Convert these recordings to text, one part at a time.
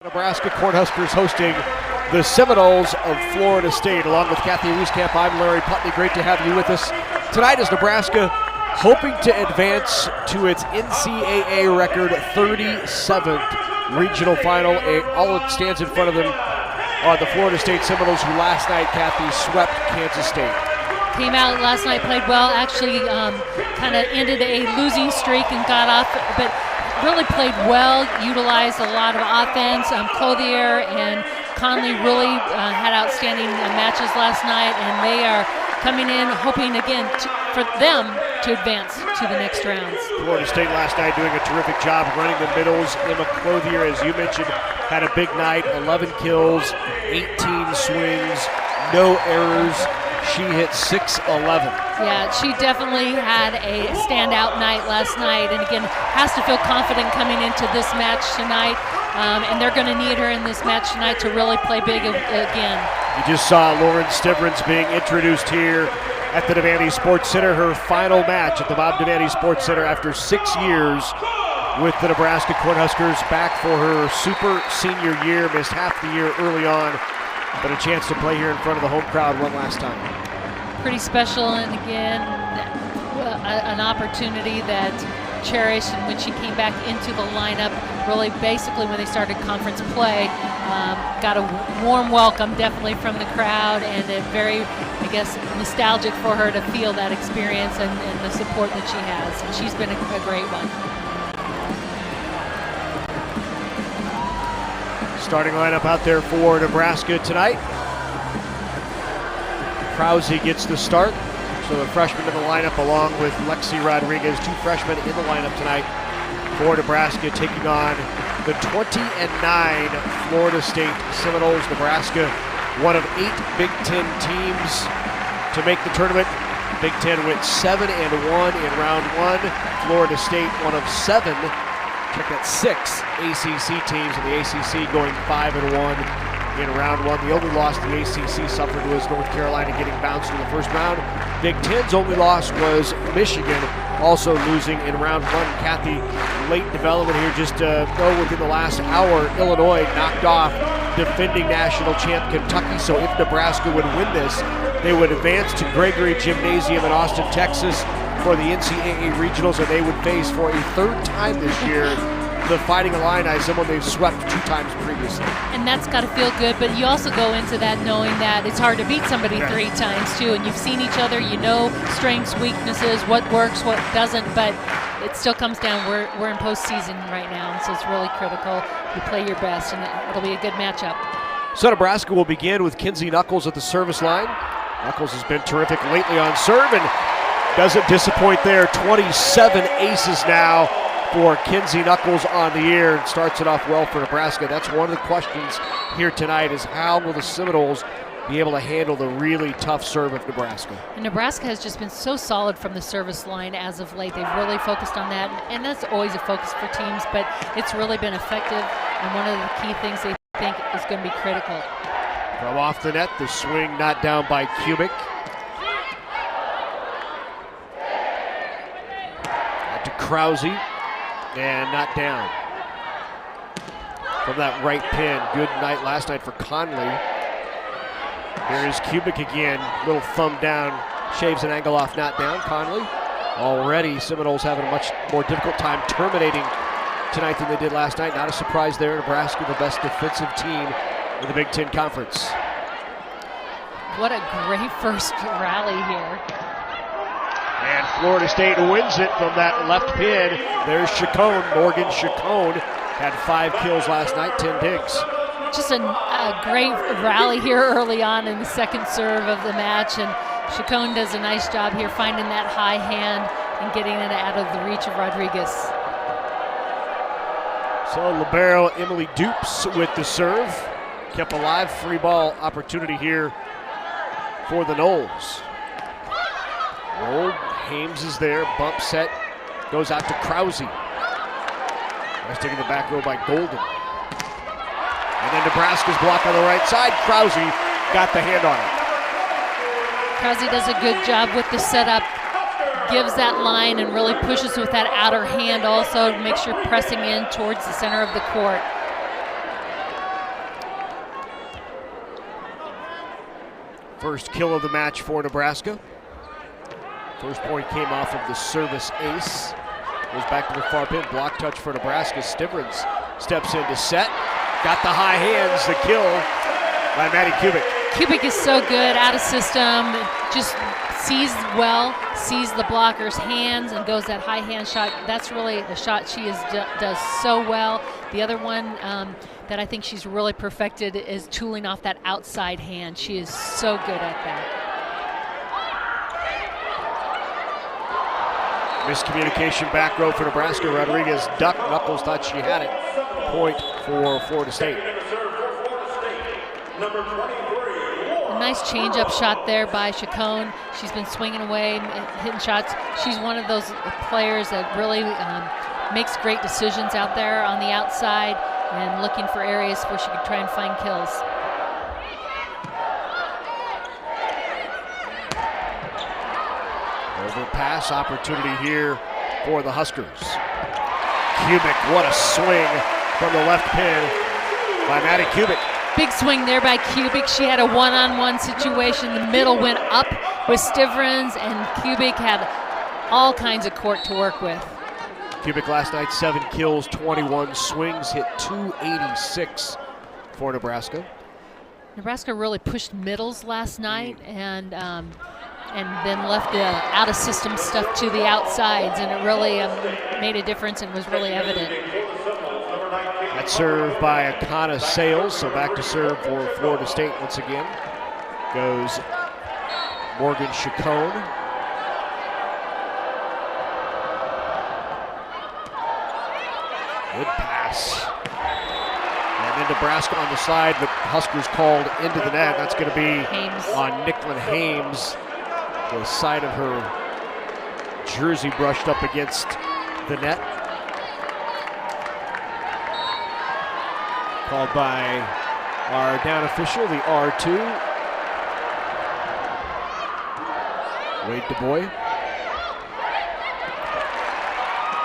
Nebraska Cornhuskers hosting the Seminoles of Florida State. Along with Kathy Wieskamp, I'm Larry Putney. Great to have you with us. Tonight is Nebraska hoping to advance to its NCAA record 37th regional final. All that stands in front of them are the Florida State Seminoles, who last night, Kathy, swept Kansas State. Came out last night, played well, actually kind of ended a losing streak and got off, but really played well, utilized a lot of offense. Clothier and Conley really had outstanding matches last night, and they are coming in hoping again for them to advance to the next rounds. Florida State last night doing a terrific job running the middles. Emma Clothier, as you mentioned, had a big night, 11 kills, 18 swings, no errors. She hit 6-11. Yeah, she definitely had a standout night last night, and again, has to feel confident coming into this match tonight, and they're going to need her in this match tonight to really play big again. You just saw Lauren Stivers being introduced here at the Devaney Sports Center, her final match at the Bob Devaney Sports Center after 6 years with the Nebraska Cornhuskers, back for her super senior year, missed half the year early on, but a chance to play here in front of the home crowd one last time. Pretty special, and again, an opportunity that cherished, and when she came back into the lineup, really basically when they started conference play, got a warm welcome definitely from the crowd, and a very, I guess, nostalgic for her to feel that experience and the support that she has, and she's been a great one. Starting lineup out there for Nebraska tonight. Krause gets the start, so the freshman in the lineup along with Lexi Rodriguez, two freshmen in the lineup tonight for Nebraska, taking on the 20-9 Florida State Seminoles. Nebraska, one of 8 Big Ten teams to make the tournament. Big Ten went 7-1 in round 1. Florida State, one of 7. Check that, 6 ACC teams in the ACC going 5-1 in round 1. The only loss the ACC suffered was North Carolina getting bounced in the first round. Big Ten's only loss was Michigan, also losing in round 1. Kathy, late development here, just within the last hour, Illinois knocked off defending national champ Kentucky. So if Nebraska would win this, they would advance to Gregory Gymnasium in Austin, Texas, for the NCAA regionals, and they would face for a third time this year the Fighting Illini, someone they've swept 2 times previously. And that's got to feel good, but you also go into that knowing that it's hard to beat somebody 3 times too, and you've seen each other, you know strengths, weaknesses, what works, what doesn't, but it still comes down, we're in postseason right now, and so it's really critical. You play your best, and it'll be a good matchup. So Nebraska will begin with Kinsey Knuckles at the service line. Knuckles has been terrific lately on serve, and doesn't disappoint there. 27 aces now for Kinsey Knuckles on the year, and starts it off well for Nebraska. That's one of the questions here tonight, is how will the Seminoles be able to handle the really tough serve of Nebraska? And Nebraska has just been so solid from the service line as of late. They've really focused on that, and that's always a focus for teams, but it's really been effective, and one of the key things they think is going to be critical. From off the net, the swing not down by Kubik. To Krause, and not down. From that right pin, good night last night for Conley. There is Kubik again, little thumb down, shaves an angle off, not down. Conley, already Seminoles having a much more difficult time terminating tonight than they did last night. Not a surprise there. Nebraska, the best defensive team in the Big Ten Conference. What a great first rally here. And Florida State wins it from that left pin. There's Chacon, Morgan Chacon, had 5 kills last night, 10 digs. Just a great rally here early on in the second serve of the match, and Chacon does a nice job here finding that high hand and getting it out of the reach of Rodriguez. So libero Emily Dupes with the serve. Kept alive, free ball opportunity here for the Noles. Roll, Hames is there, bump set, goes out to Krause. That's taking the back row by Golden. And then Nebraska's block on the right side. Krause got the hand on it. Krause does a good job with the setup, gives that line and really pushes with that outer hand also to make sure pressing in towards the center of the court. First kill of the match for Nebraska. First point came off of the service ace. Goes back to the far pin. Block touch for Nebraska. Stivers steps in to set. Got the high hands. The kill by Maddie Kubik. Kubik is so good, out of system, just sees well, sees the blocker's hands, and goes that high hand shot. That's really a shot she does so well. The other one that I think she's really perfected is tooling off that outside hand. She is so good at that. Miscommunication back row for Nebraska. Rodriguez ducked. Knuckles thought she had it. Point for Florida State. A nice change-up shot there by Chacon. She's been swinging away, hitting shots. She's one of those players that really makes great decisions out there on the outside and looking for areas where she could try and find kills. Overpass opportunity here for the Huskers. Kubik, what a swing from the left pin by Maddie Kubik. Big swing there by Kubik. She had a one-on-one situation. The middle went up with Stivers, and Kubik had all kinds of court to work with. Kubik last night, 7 kills, 21 swings, hit .286 for Nebraska. Nebraska really pushed middles last night and then left the out-of-system stuff to the outsides, and it really made a difference and was really evident. That serve by Akana Sales, so back to serve for Florida State once again. Goes Morgan Chacon. Good pass. And then Nebraska on the slide, but Huskers called into the net. That's going to be Hames. On Nicklin Hames. The side of her jersey brushed up against the net. Called by our down official, the R2. Wade DuBois.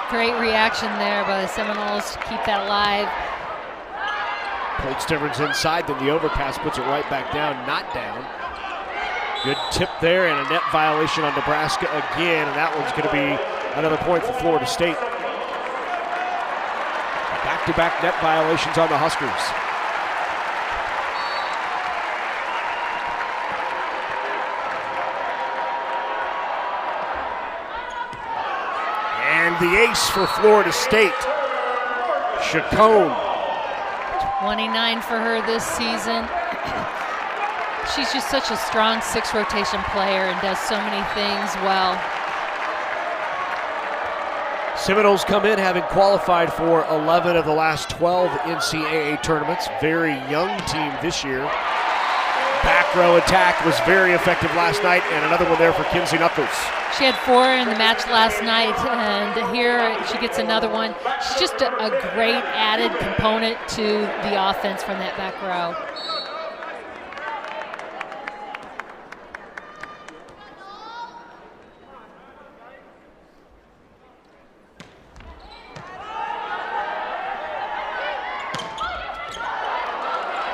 Great reaction there by the Seminoles to keep that alive. Pulled Stivers inside, then the overpass puts it right back down, not down. Good tip there, and a net violation on Nebraska again, and that one's going to be another point for Florida State. Back-to-back net violations on the Huskers. And the ace for Florida State, Chacon. 29 for her this season. She's just such a strong 6 rotation player and does so many things well. Seminoles come in having qualified for 11 of the last 12 NCAA tournaments. Very young team this year. Back row attack was very effective last night, and another one there for Kinsey Knuckles. She had 4 in the match last night, and here she gets another one. She's just a great added component to the offense from that back row.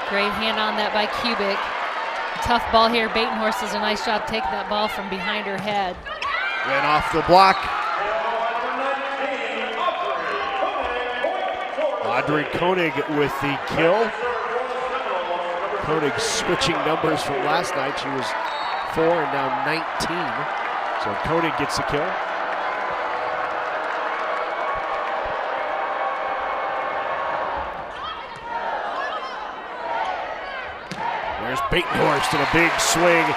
Great hand on that by Kubik. Tough ball here. Batenhorst does a nice job taking that ball from behind her head. And off the block. Audrey Koenig with the kill. Koenig switching numbers from last night. She was 4 and now 19. So Koenig gets the kill. There's Batenhorst in a big swing.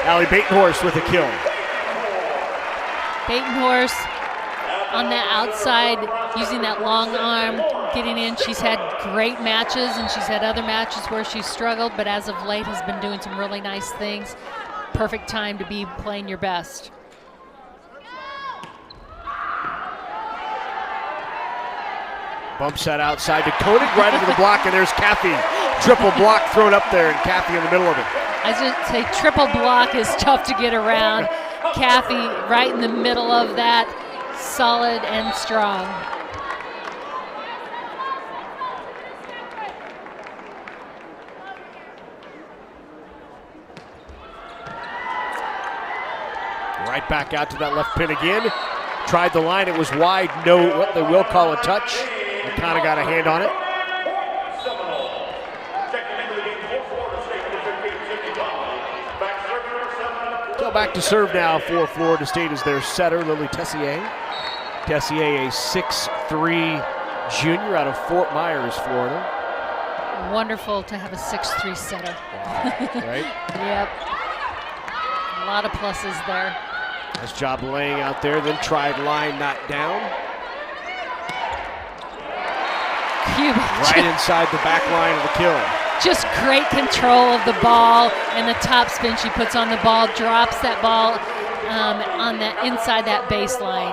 Allie Batenhorst with a kill. Batenhorst on the outside, using that long arm, getting in. She's had great matches, and she's had other matches where she's struggled, but as of late has been doing some really nice things. Perfect time to be playing your best. Bumps that outside to Koenig, right into the block, and there's Caffey. Triple block thrown up there, and Caffey in the middle of it. I should say triple block is tough to get around. Caffey right in the middle of that, solid and strong. Right back out to that left pin again. Tried the line, it was wide. No, what they will call a touch. They kind of got a hand on it. So back to serve now for Florida State is their setter, Lily Tessier. Tessier, a 6'3" junior out of Fort Myers, Florida. Wonderful to have a 6'3" setter. Right? Yep. A lot of pluses there. Nice job laying out there, then tried line, not down. Right inside the back line of the kill. Just great control of the ball and the top spin she puts on the ball, drops that ball on that inside that baseline.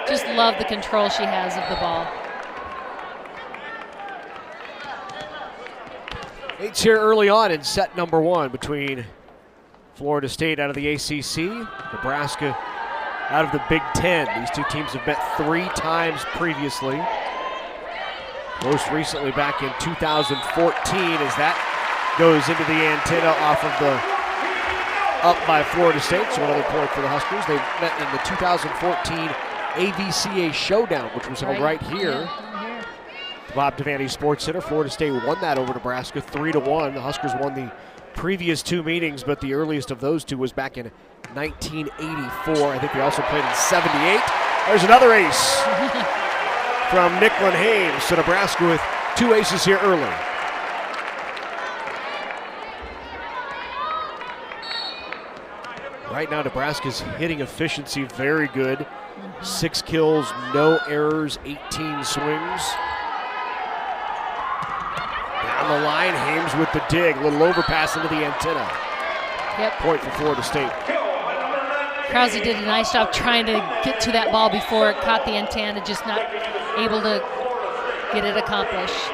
Just love the control she has of the ball. It's here early on in set number 1 between Florida State out of the ACC, Nebraska out of the Big Ten. These two teams have met 3 times previously. Most recently back in 2014 as that goes into the antenna off of the up by Florida State. So another point for the Huskers. They met in the 2014 AVCA Showdown, which was held right here. Yeah, Bob Devaney Sports Center. Florida State won that over Nebraska 3-1. The Huskers won the previous 2 meetings, but the earliest of those 2 was back in 1984. I think they also played in 78. There's another ace from Nicklin Hames. So Nebraska with 2 aces here early. Right now, Nebraska's hitting efficiency very good. 6 kills, no errors, 18 swings. Down the line, Hames with the dig. A little overpass into the antenna. Yep. Point for Florida State. Krause did a nice job trying to get to that ball before it caught the antenna, just not able to get it accomplished.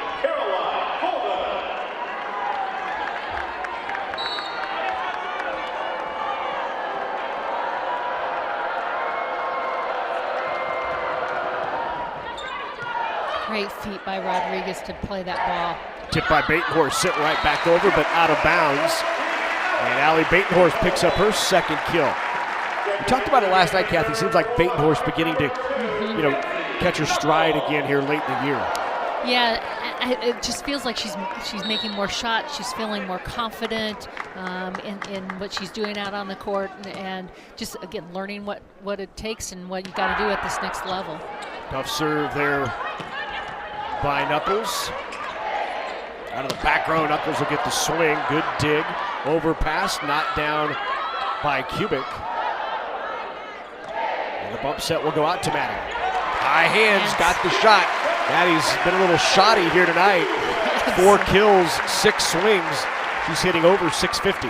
Great feat by Rodriguez to play that ball. Tipped by Batenhorst, sent right back over, but out of bounds. And Allie Batenhorst picks up her 2nd kill. We talked about it last night, Kathy. Seems like Batenhorst beginning to, catch her stride again here late in the year. Yeah, it just feels like she's making more shots. She's feeling more confident in what she's doing out on the court, and just again learning what it takes and what you got to do at this next level. Tough serve there by Knuckles. Out of the back row, Knuckles will get the swing. Good dig. Overpass, not down by Kubik. And the bump set will go out to Maddie. High hands, got the shot. Maddie's been a little shoddy here tonight. 4 kills, 6 swings. She's hitting over 650.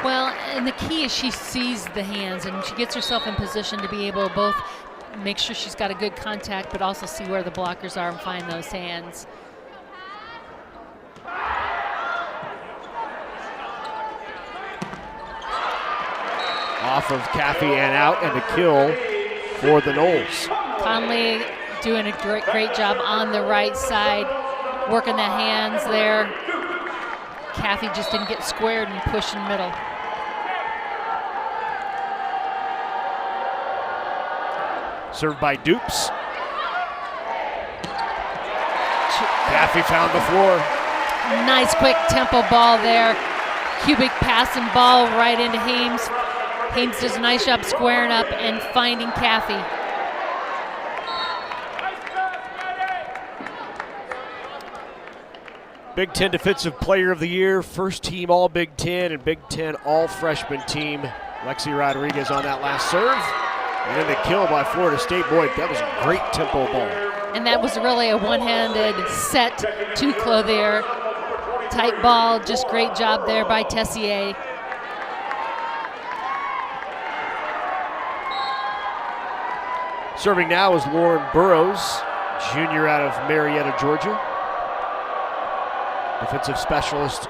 Well, and the key is she sees the hands and she gets herself in position to be able to both make sure she's got a good contact, but also see where the blockers are and find those hands. Off of Caffey and out, and a kill for the Noles. Conley doing a great job on the right side, working the hands there. Caffey just didn't get squared and pushed in middle. Served by Dupes. Caffey found the floor. Nice quick tempo ball there. Kubik passing ball right into Hames. Hames does a nice job squaring up and finding Caffey. Big Ten Defensive Player of the Year, first team All Big Ten and Big Ten All Freshman team. Lexi Rodriguez on that last serve. And then the kill by Florida State. Boy, that was a great tempo ball. And that was really a one-handed set to Clothier. Tight ball, just great job there by Tessier. Serving now is Lauren Burrows, junior out of Marietta, Georgia. Defensive specialist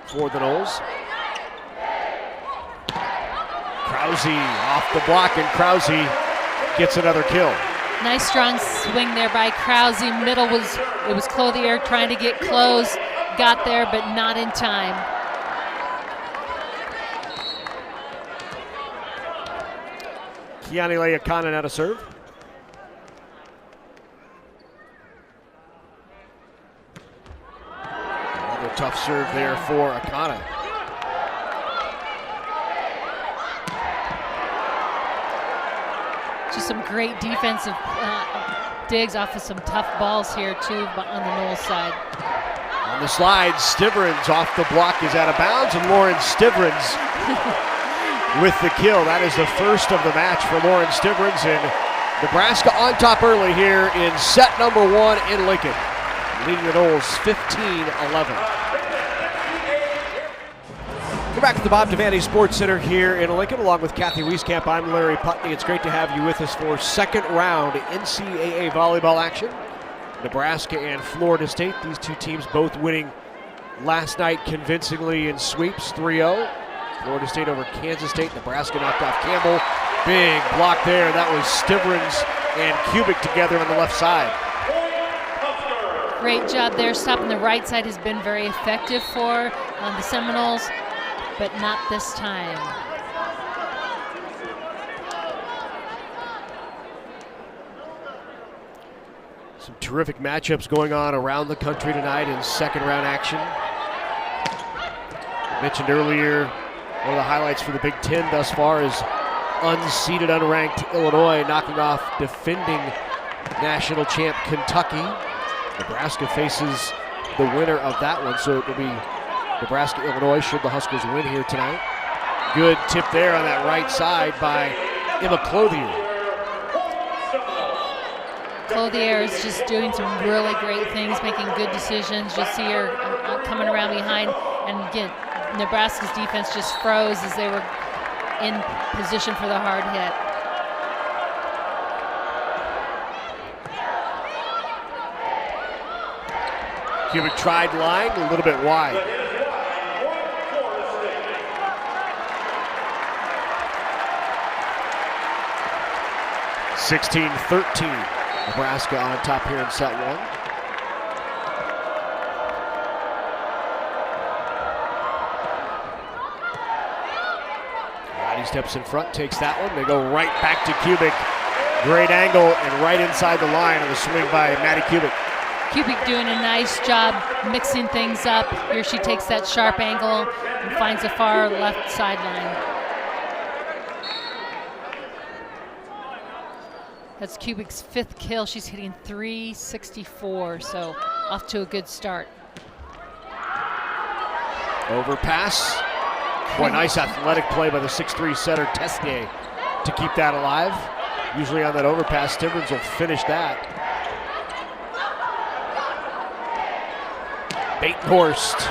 for the Noles. Krause off the block, and Krause gets another kill. Nice strong swing there by Krause. Middle it was Clothier trying to get close. Got there, but not in time. Keanile Akana now to serve. Another tough serve there for Akana. Just some great defensive digs off of some tough balls here too on the Knowles side. On the slide, Stivers off the block is out of bounds, and Lauren Stivers with the kill. That is the first of the match for Lauren Stivers, and Nebraska on top early here in set number 1 in Lincoln, leading the Knowles 15-11. We're back at the Bob Devaney Sports Center here in Lincoln, along with Kathy Wieskamp. I'm Larry Putney. It's great to have you with us for second round NCAA volleyball action. Nebraska and Florida State, these two teams both winning last night convincingly in sweeps, 3-0. Florida State over Kansas State. Nebraska knocked off Campbell. Big block there. That was Stivers and Kubik together on the left side. Great job there. Stopping the right side has been very effective for the Seminoles, but not this time. Some terrific matchups going on around the country tonight in second round action. I mentioned earlier, one of the highlights for the Big Ten thus far is unseeded, unranked Illinois knocking off defending national champ Kentucky. Nebraska faces the winner of that one, so it will be Nebraska-Illinois should the Huskers win here tonight. Good tip there on that right side by Emma Clothier. Clothier is just doing some really great things, making good decisions. Just see her coming around behind, and again, Nebraska's defense just froze as they were in position for the hard hit. Kubik tried line, a little bit wide. (16-13). Nebraska on top here in set 1. Roddy steps in front, takes that one. They go right back to Kubik. Great angle and right inside the line on the swing by Maddie Kubik. Kubik doing a nice job mixing things up. Here she takes that sharp angle and finds the far left sideline. That's Kubik's 5th kill. She's hitting .364, so off to a good start. Overpass. Boy, nice athletic play by the 6'3" setter Tesnier to keep that alive. Usually on that overpass, Stivers will finish that. Batenhorst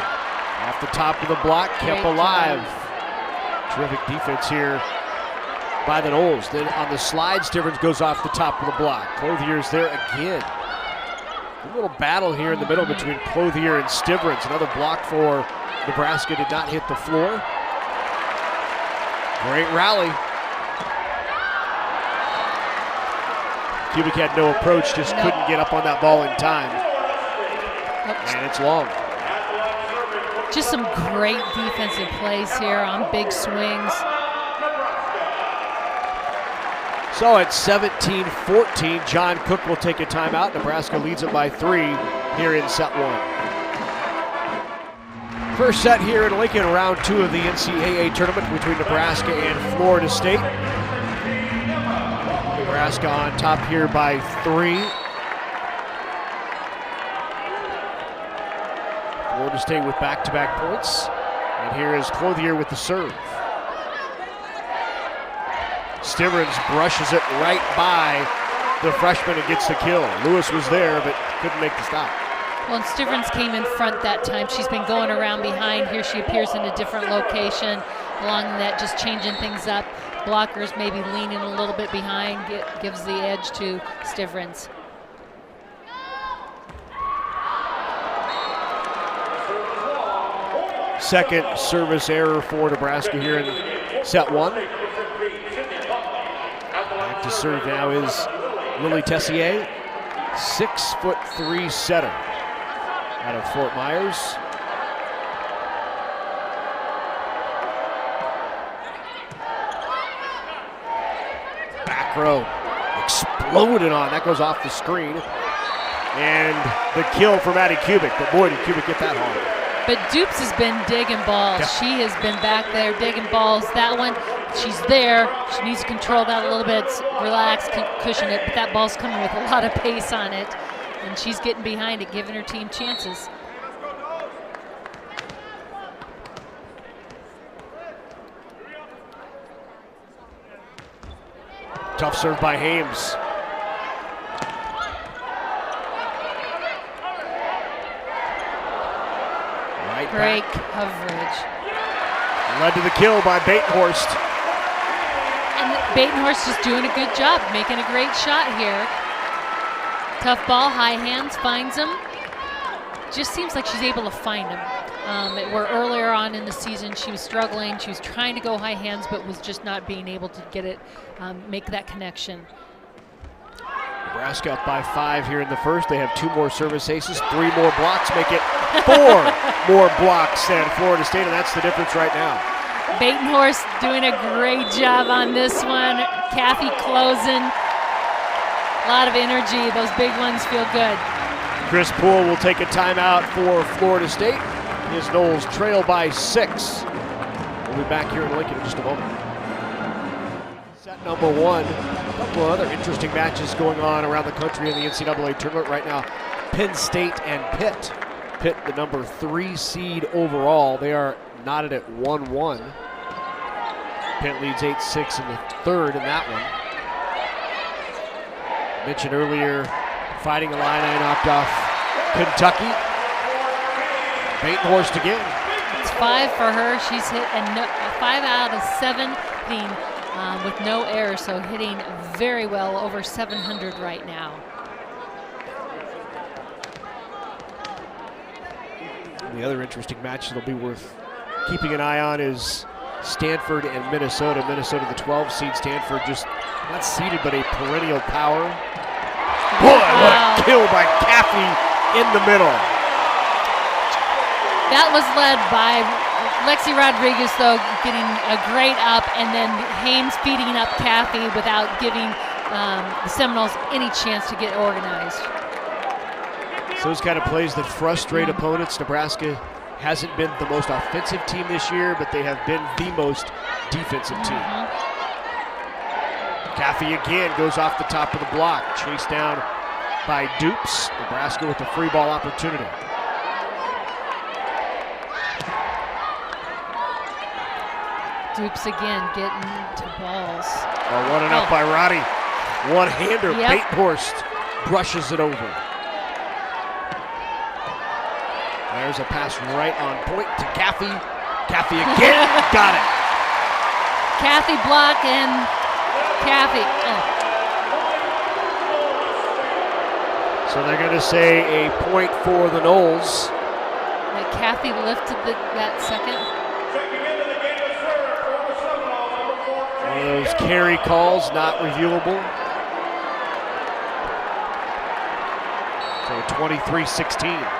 off the top of the block, kept alive. Terrific defense here by the Knowles. Then on the slide, Stivers goes off the top of the block. Clothier's there again. A little battle here in the middle between Clothier and Stivers. Another block for Nebraska did not hit the floor. Great rally. Kubik had no approach, just couldn't get up on that ball in time. And it's long. Just some great defensive plays here on big swings. So at 17-14, John Cook will take a timeout. Nebraska leads it by 3 here in set 1. First set here in Lincoln, round 2 of the NCAA tournament between Nebraska and Florida State. Nebraska on top here by 3. Florida State with back-to-back points. And here is Clothier with the serve. Stivers brushes it right by the freshman and gets the kill. Lewis was there, but couldn't make the stop. Well, and Stivers came in front that time. She's been going around behind. Here she appears in a different location along that, just changing things up. Blockers maybe leaning a little bit behind, gives the edge to Stivers. Second service error for Nebraska here in set 1. Back to serve now is Lily Tessier, 6'3" setter out of Fort Myers. row. Exploded on. That goes off the screen. And the kill for Maddie Kubik. But boy, did Kubik get that hard. But Dupes has been digging balls. Yeah. She has been back there digging balls. That one, she's there. She needs to control that a little bit, relax, cushion it. But that ball's coming with a lot of pace on it. And she's getting behind it, giving her team chances. Tough serve by Hames. Right Great back. coverage. Led to the kill by Batenhorst. And Batenhorst is doing a good job, making a great shot here. Tough ball, high hands, finds him. Just seems like she's able to find him. Where earlier on in the season she was struggling, she was trying to go high hands but was just not being able to get it, make that connection. Nebraska up by 5 here in the first. They have 2 more service aces, 3 more blocks, make it 4 more blocks than Florida State, and that's the difference right now. Batenhorst doing a great job on this one. Kathy closing. A lot of energy. Those big ones feel good. Chris Poole will take a timeout for Florida State. His Noles trail by 6. We'll be back here in Lincoln in just a moment. Set number 1. A couple of other interesting matches going on around the country in the NCAA tournament right now. Penn State and Pitt. Pitt, the number 3 seed overall. They are knotted at 1-1. Pitt leads 8-6 in the third in that one. Mentioned earlier, Fighting Illini knocked off Kentucky. Batenhorst again. It's 5 for her. She's hit 5 out of 7 hitting with no error, so hitting very well, over 700 right now. The other interesting match that'll be worth keeping an eye on is Stanford and Minnesota. Minnesota, the 12 seed. Stanford just not seeded, but a perennial power. Boy, what a kill by Caffey in the middle. That was led by Lexi Rodriguez, though, getting a great up, and then Hames feeding up Caffey without giving the Seminoles any chance to get organized. So those kind of plays that frustrate opponents. Nebraska hasn't been the most offensive team this year, but they have been the most defensive team. Caffey again goes off the top of the block, chased down by Dupes. Nebraska with the free ball opportunity. Dupes again getting to balls. Oh, one and up by Roddy. One-hander, Yep. Batenhorst brushes it over. There's a pass right on point to Caffey. Caffey again, got it. Caffey block and Caffey. So they're going to say a point for the Noles. Caffey lifted that second. One of those carry calls, not reviewable. So 23-16.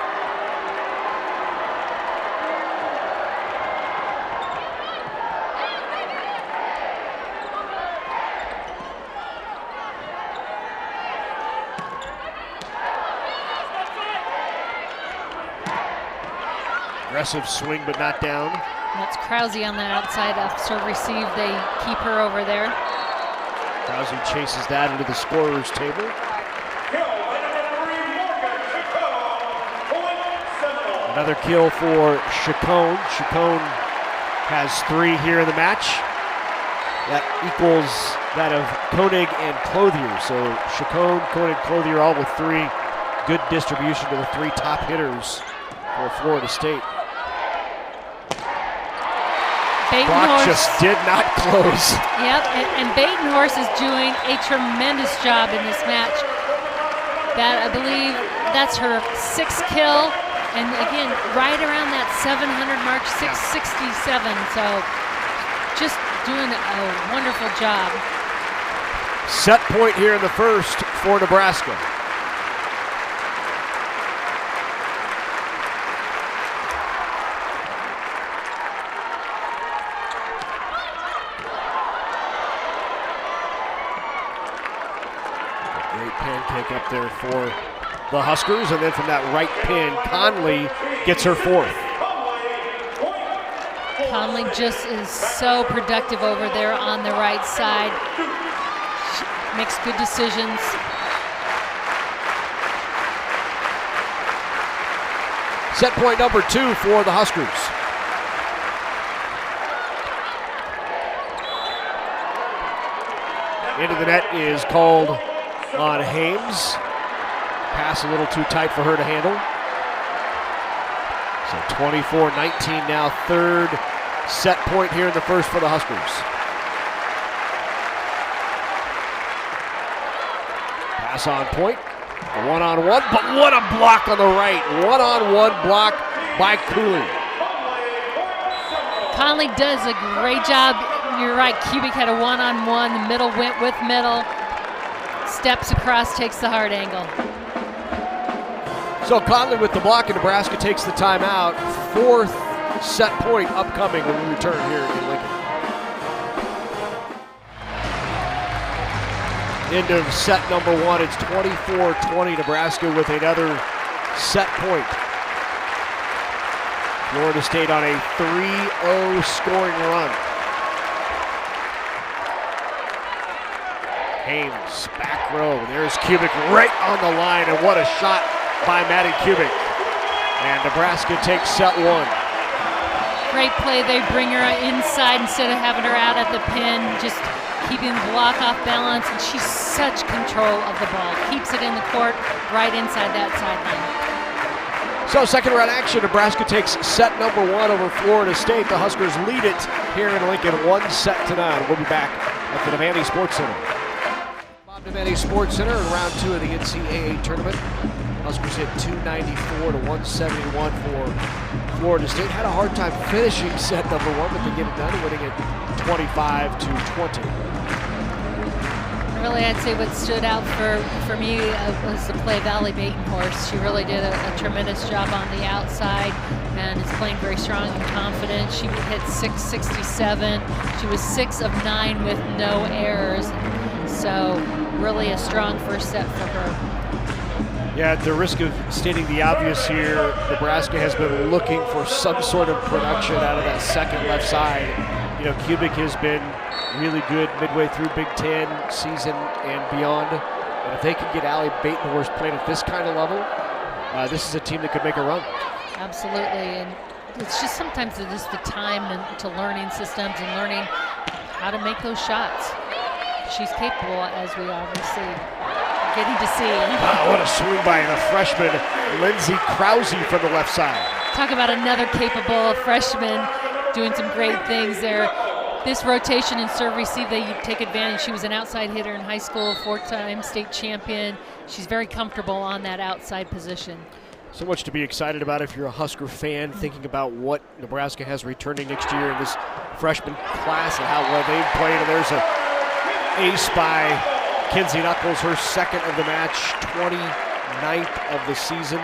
Aggressive swing, but not down. That's Krause on the outside of serve receive. They keep her over there. Krause chases that into the scorer's table. Another kill for Chacon. Chacon has 3 here in the match. That equals that of Koenig and Clothier. So Chacon, Koenig, Clothier all with 3. Good distribution to the 3 top hitters for Florida State. Block just did not close. Yep, and Batenhorst is doing a tremendous job in this match. That, I believe, that's her 6th kill, and again, right around that 700 mark, 667. So, just doing a wonderful job. Set point here in the first for Nebraska. bank up there for the Huskers. And then from that right pin, Conley gets her fourth. Conley just is so productive over there on the right side. She makes good decisions. Set point number 2 for the Huskers. Into the net is called on Hames. Pass a little too tight for her to handle. So 24-19 now, third set point here in the first for the Huskers. Pass on point, a one-on-one, but what a block on the right. One-on-one block by Cooley. Conley does a great job. You're right, Kubik had a one-on-one, the middle went with middle, steps across, takes the hard angle. So Conley with the block, and Nebraska takes the timeout. Fourth set point upcoming when we return here in Lincoln. End of set number 1. It's 24-20, Nebraska with another set point. Florida State on a 3-0 scoring run. Hames, back row. There's Kubik right on the line, and what a shot by Maddie Kubik. And Nebraska takes set 1. Great play. They bring her inside instead of having her out at the pin, just keeping the block off balance, and she's such control of the ball. Keeps it in the court right inside that sideline. So second round action, Nebraska takes set number 1 over Florida State. The Huskers lead it here in Lincoln 1-0. We'll be back at the Devaney Sports Center. Devaney Sports Center in round 2 of the NCAA tournament. Huskers hit 294 to 171 for Florida State. Had a hard time finishing set number 1, but they get it done, winning it 25-20. Really, I'd say what stood out for me was the play Valley Batenhorst. She really did a tremendous job on the outside and is playing very strong and confident. She hit 667. She was 6 of 9 with no errors. So really a strong first set for her. Yeah, at the risk of stating the obvious here, Nebraska has been looking for some sort of production out of that second left side. You know, Kubik has been really good midway through Big Ten season and beyond. And if they can get Allie Batenhorst playing at this kind of level, this is a team that could make a run. Absolutely, and it's just sometimes it is the time to learning systems and learning how to make those shots. She's capable, as we obviously getting to see. Wow, what a swing by the freshman, Lindsay Krause from the left side. Talk about another capable freshman doing some great things there. This rotation and serve receive, they take advantage. She was an outside hitter in high school, 4-time state champion. She's very comfortable on that outside position. So much to be excited about if you're a Husker fan, thinking about what Nebraska has returning next year in this freshman class and how well they've played. And there's an ace by Kinsey Knuckles, her second of the match, 29th of the season.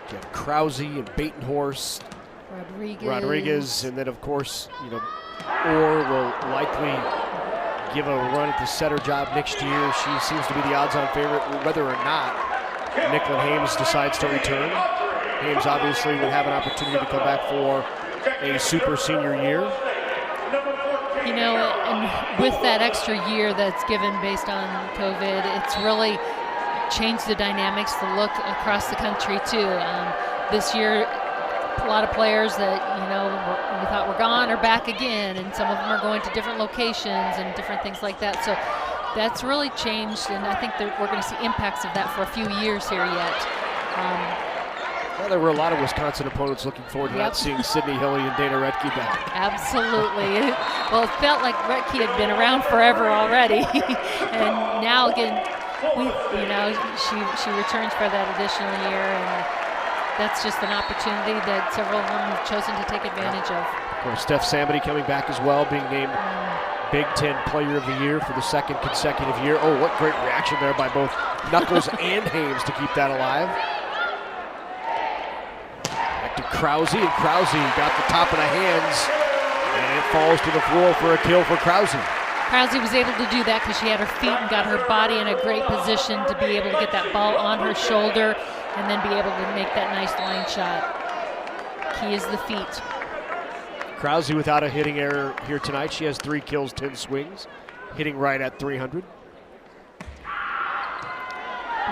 You have Krause and Batenhorst, Rodriguez, and then of course, you know, Orr will likely give a run at the setter job next year. She seems to be the odds-on favorite, whether or not Nicklin Hames decides to return. Hames obviously would have an opportunity to come back for a super senior year. You know, and with that extra year that's given based on COVID, it's really changed the dynamics, the look across the country too. This year, a lot of players that, you know, we thought were gone are back again, and some of them are going to different locations and different things like that. So that's really changed, and I think that we're going to see impacts of that for a few years here yet. Well, there were a lot of Wisconsin opponents looking forward to not seeing Sydney Hilly and Dana Retke back. Absolutely. Well, it felt like Retke had been around forever already, and now again, you know, she returns for that additional year, and that's just an opportunity that several of them have chosen to take advantage of. Of course, Steph Samity coming back as well, being named Big Ten Player of the Year for the second consecutive year. Oh, what great reaction there by both Knuckles and Hames to keep that alive. Back to Krause, and Krause got the top of the hands And it falls to the floor for a kill for Krause. Krause was able to do that because she had her feet and got her body in a great position to be able to get that ball on her shoulder and then be able to make that nice line shot. Key is the feet. Krause without a hitting error here tonight. She has 3 kills, 10 swings, hitting right at 300.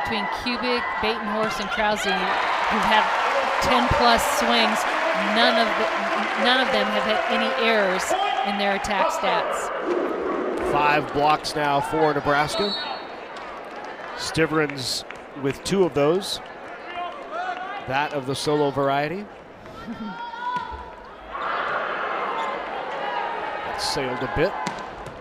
Between Kubik, Batenhorst, and Krause, who've had 10-plus swings, none of them have had any errors in their attack stats. 5 blocks now for Nebraska. Stivers with 2 of those. That of the solo variety. That sailed a bit,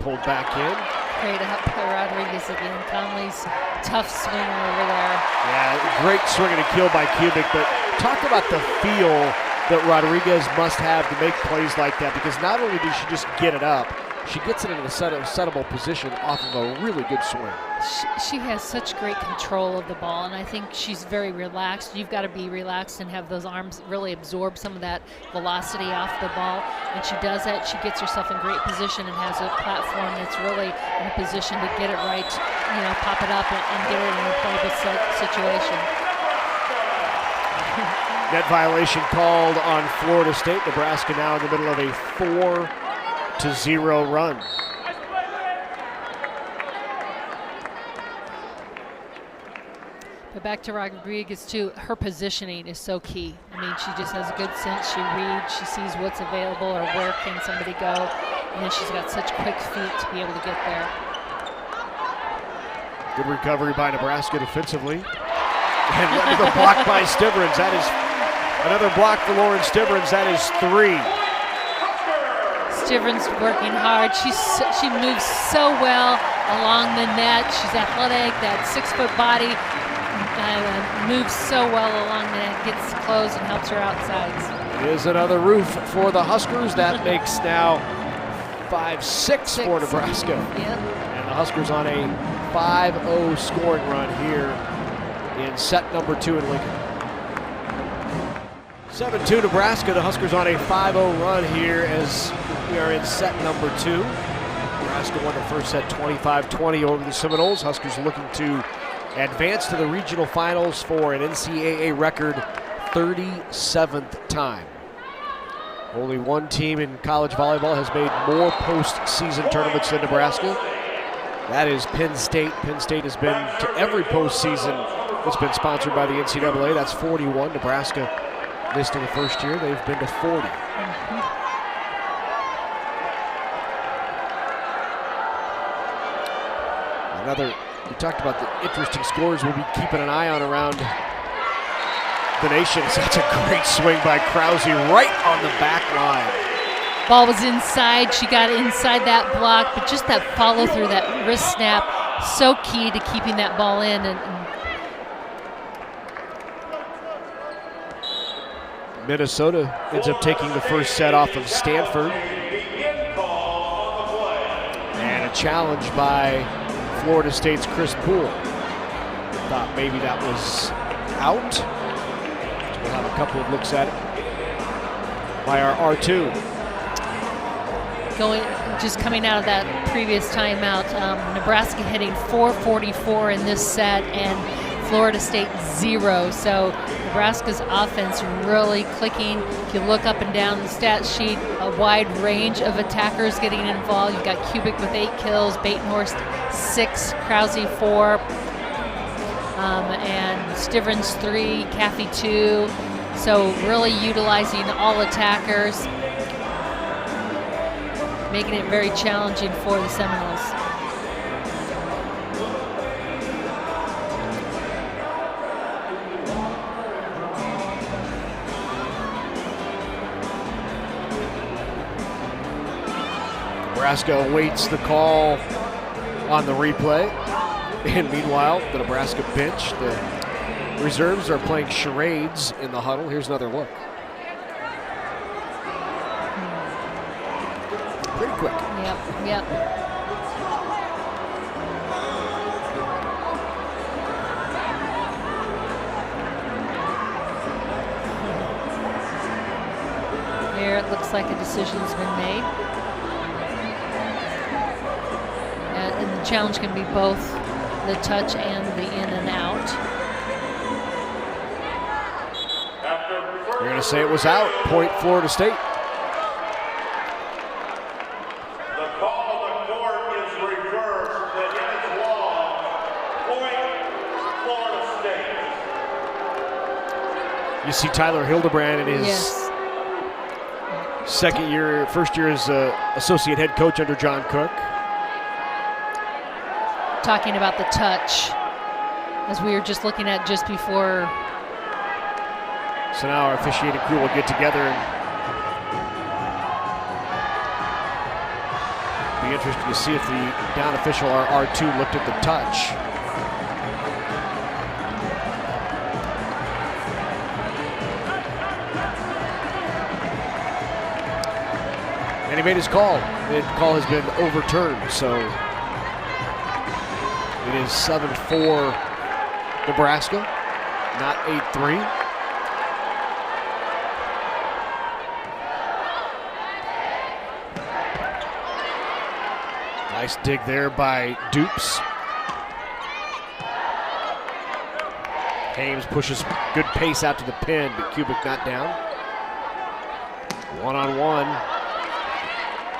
pulled back in. Great up by Rodriguez again. Conley's tough swinger over there. Yeah, great swing and a kill by Kubik, but talk about the feel that Rodriguez must have to make plays like that, because not only does she just get it up, she gets it in a settable position off of a really good swing. She has such great control of the ball, and I think she's very relaxed. You've got to be relaxed and have those arms really absorb some of that velocity off the ball, and she does that. She gets herself in great position and has a platform that's really in a position to get it right, pop it up and get it in a playable situation. Net violation called on Florida State. Nebraska now in the middle of a 4-0 run. But back to Rodriguez too, her positioning is so key. I mean, she just has a good sense. She reads, she sees what's available or where can somebody go, and then she's got such quick feet to be able to get there. Good recovery by Nebraska defensively. And another block by Stivers. That is another block for Lauren Stivers. That is 3. Stivers working hard. She moves so well along the net. She's athletic. That 6-foot body moves so well along the net. Gets close and helps her outsides. Is another roof for the Huskers. That makes now 5-6 for Nebraska. Yep. And the Huskers on a 5-0 scoring run here in set number 2 in Lincoln. 7-2 Nebraska. The Huskers on a 5-0 run here as we are in set number 2. Nebraska won the first set 25-20 over the Seminoles. Huskers looking to advance to the regional finals for an NCAA record 37th time. Only one team in college volleyball has made more postseason tournaments than Nebraska. That is Penn State. Penn State has been to every postseason that's been sponsored by the NCAA. That's 41. Nebraska missed in the first year. They've been to 40. We talked about the interesting scores we'll be keeping an eye on around the nation. That's a great swing by Krause right on the back line. Ball was inside. She got inside that block, but just that follow through, that wrist snap, so key to keeping that ball in. Minnesota ends up taking the first set off of Stanford. And a challenge by Florida State's Chris Poole. Thought maybe that was out. We'll have a couple of looks at it by our R2. Just coming out of that previous timeout, Nebraska hitting 444 in this set and Florida State 0. So Nebraska's offense really clicking. If you look up and down the stat sheet, a wide range of attackers getting involved. You've got Kubik with 8 kills, Batenhorst 6, Krause 4, and Stivers 3, Caffey 2. So really utilizing all attackers, making it very challenging for the Seminoles. Nebraska awaits the call on the replay. And meanwhile, the Nebraska bench, the reserves are playing charades in the huddle. Here's another look. Pretty quick. Yep. Here it looks looks like a decision's been made. And the challenge can be both the touch and the in and out. You're going to say it was out. Point Florida State. The call of the court is reversed. The hit is long. Point Florida State. You see Tyler Hildebrand in his first year as associate head coach under John Cook. Talking about the touch, as we were just looking at just before. So now our officiating crew will get together and be interested to see if the down official, our R2, looked at the touch. And he made his call. The call has been overturned, so it is 7-4 Nebraska, not 8-3. Nice dig there by Dupes. Hames pushes good pace out to the pin, but Kubik not down. One-on-one.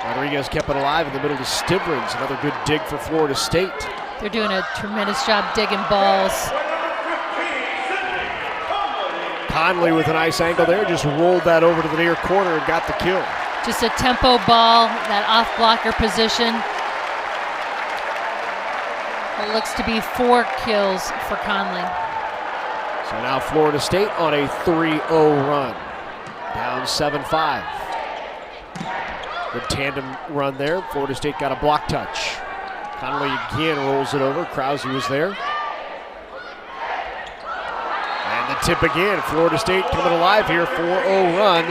Rodriguez kept it alive in the middle to Stivers. Another good dig for Florida State. They're doing a tremendous job digging balls. Conley with a nice angle there, just rolled that over to the near corner and got the kill. Just a tempo ball, that off blocker position. It looks to be 4 kills for Conley. So now Florida State on a 3-0 run. Down 7-5. Good tandem run there. Florida State got a block touch. Conley again rolls it over. Krause was there. And the tip again. Florida State coming alive here. 4-0 run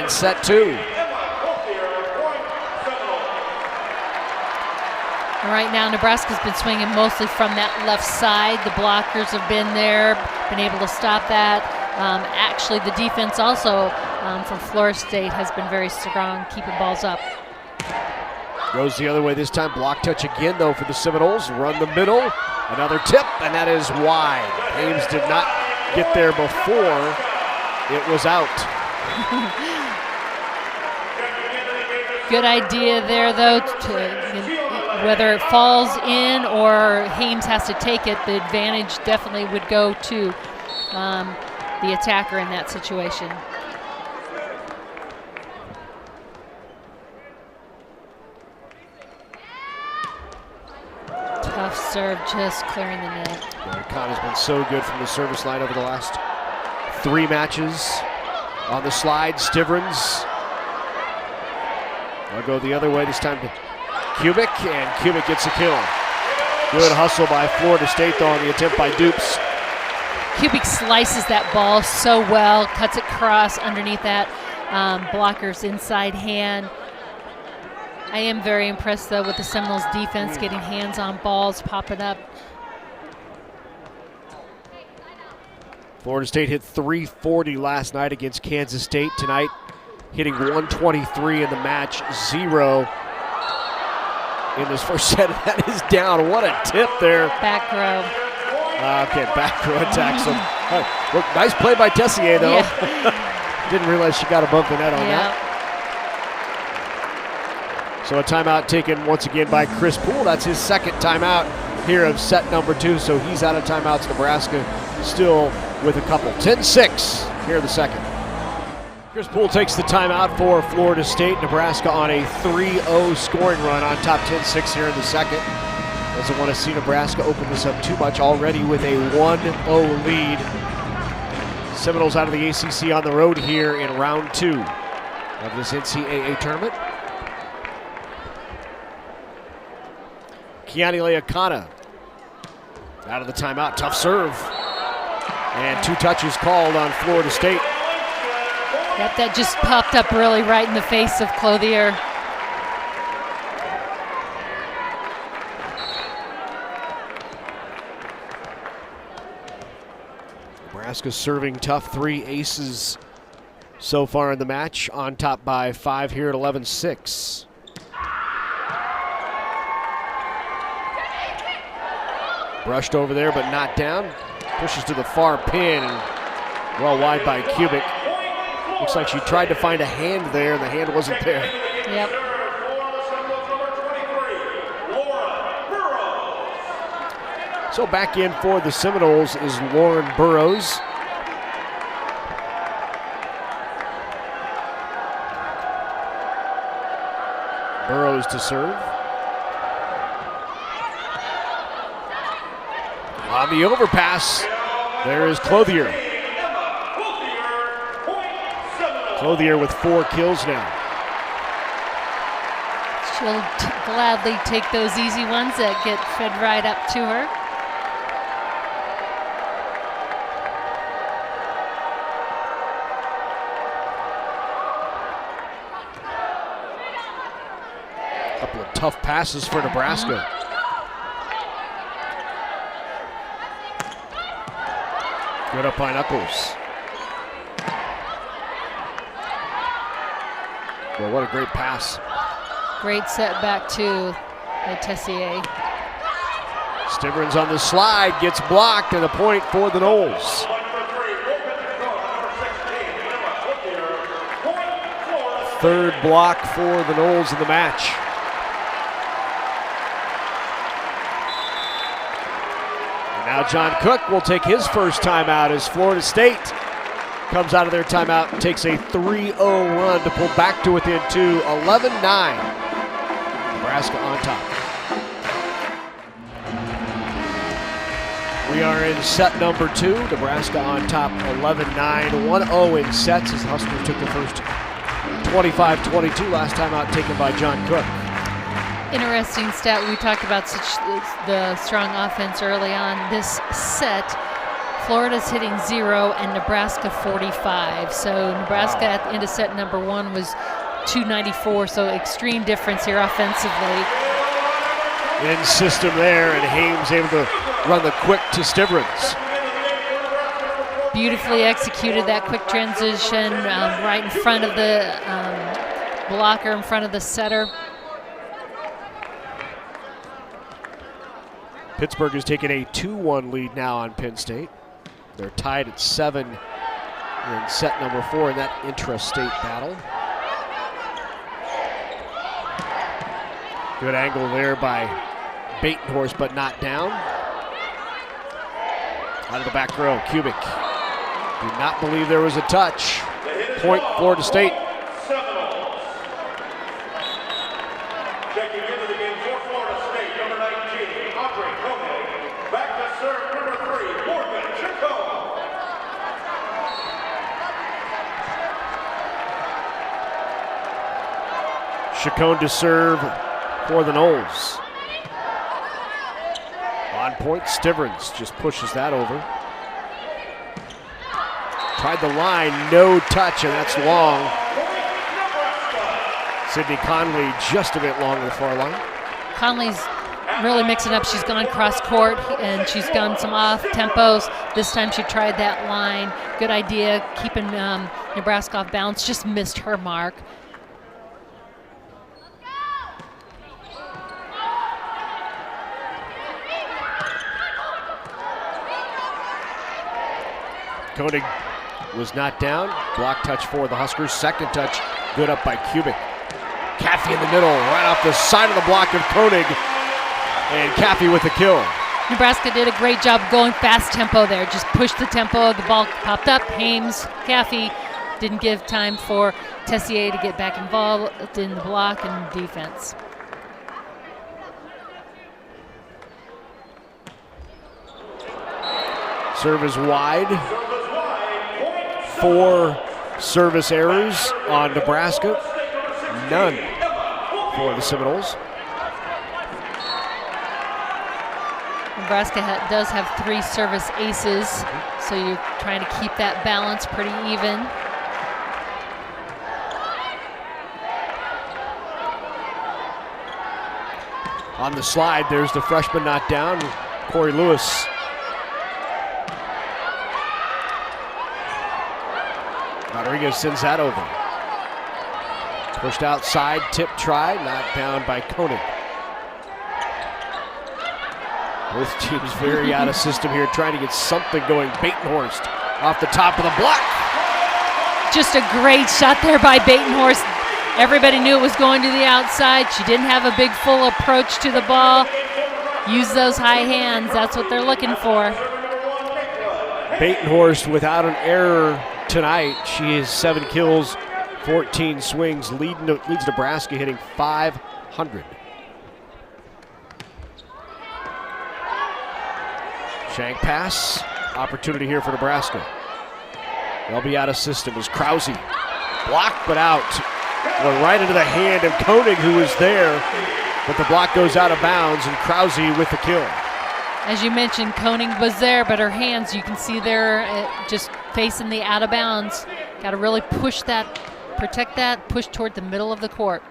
in set 2. Right now, Nebraska's been swinging mostly from that left side. The blockers have been there, been able to stop that. Actually, the defense also from Florida State has been very strong, keeping balls up. Goes the other way this time. Block touch again, though, for the Seminoles. Run the middle. Another tip, and that is wide. Hames did not get there before it was out. Good idea there, though, whether it falls in or Hames has to take it, the advantage definitely would go to the attacker in that situation. Tough serve, just clearing the net. Con has been so good from the service line over the last 3 matches. On the slide, Stivers. I'll go the other way this time to Kubik, and Kubik gets a kill. Good hustle by Florida State, though, on the attempt by Dupes. Kubik slices that ball so well, cuts it cross underneath that blocker's inside hand. I am very impressed, though, with the Seminoles defense, getting hands on balls, popping up. Florida State hit 340 last night against Kansas State. Tonight, hitting 123 in the match, 0 in this first set. That is down. What a tip there. Back row. Okay, back row attack. So, look, nice play by Tessier, though. Yeah. Didn't realize she got above the net on that. So a timeout taken once again by Chris Poole. That's his second timeout here of set number 2. So he's out of timeouts. Nebraska still with a couple. 10-6 here in the second. Chris Poole takes the timeout for Florida State. Nebraska on a 3-0 scoring run on top, 10-6 here in the second. Doesn't want to see Nebraska open this up too much, already with a 1-0 lead. Seminoles out of the ACC on the road here in round 2 of this NCAA tournament. Keani Leakana out of the timeout. Tough serve. And 2 touches called on Florida State. Yep, that just popped up really right in the face of Clothier. Nebraska serving tough. 3 aces so far in the match, on top by 5 here at 11-6. Brushed over there, but not down. Pushes to the far pin, and well wide by Kubik. Looks like she tried to find a hand there, and the hand wasn't there. Yep. So back in for the Seminoles is Lauren Burrows. Burrows to serve. On the overpass, there is Clothier. Clothier with 4 kills now. She'll gladly take those easy ones that get fed right up to her. Couple of tough passes for Nebraska. Good up by Knuckles. Well, what a great pass. Great setback to Tessier. Stivers on the slide, gets blocked, and a point for the Noles. Third block for the Noles in the match. And now John Cook will take his first timeout as Florida State comes out of their timeout and takes a 3-0 run to pull back to within 2, 11-9. Nebraska on top. We are in set number 2. Nebraska on top 11-9, 1-0 in sets as the Huskers took the first 25-22. Last time out taken by John Cook. Interesting stat. We talked about the strong offense early on. This set, Florida's hitting 0 and Nebraska 45. So Nebraska at the end of set number 1 was 294. So extreme difference here offensively. In system there, and Hames able to run the quick to Stivers. Beautifully executed that quick transition right in front of the blocker, in front of the setter. Pittsburgh has taken a 2-1 lead now on Penn State. They're tied at 7 in set number 4 in that intra-state battle. Good angle there by Batenhorst, but not down. Out of the back row, Kubik. Do not believe there was a touch. Point Florida State. Checking into the game for Florida State, number 19, Andre Koenig. Back to serve, number 3, Morgan Chacon. Chacon to serve for the Noles. On point, Stivers just pushes that over. Tried the line, no touch, and that's long. Sydney Conley just a bit long on the far line. Conley's really mixing up. She's gone cross court and she's done some off tempos. This time she tried that line. Good idea, keeping Nebraska off balance. Just missed her mark. Koenig was not down. Block touch for the Huskers. Second touch, good up by Kubik. Caffey in the middle, right off the side of the block of Koenig. And Caffey with the kill. Nebraska did a great job going fast tempo there. Just pushed the tempo. The ball popped up. Hames, Caffey didn't give time for Tessier to get back involved in the block and defense. Serve is wide. 4 service errors on Nebraska. None for the Seminoles. Nebraska does have 3 service aces, so you're trying to keep that balance pretty even. On the slide, there's the freshman not down, Corey Lewis. Rodriguez sends that over. Pushed outside, tip try, knocked down by Koenig. Both teams very out of system here, trying to get something going. Batenhorst off the top of the block. Just a great shot there by Batenhorst. Everybody knew it was going to the outside. She didn't have a big full approach to the ball. Use those high hands. That's what they're looking for. Batenhorst without an error tonight. She has 7 kills, 14 swings, leads Nebraska hitting .500. Shank pass, opportunity here for Nebraska. They'll be out of system as Krause blocked but out. Went right into the hand of Koenig, who was there, but the block goes out of bounds, and Krause with the kill. As you mentioned, Koenig was there, but her hands, you can see there just facing the out of bounds. Got to really push that, protect that, push toward the middle of the court.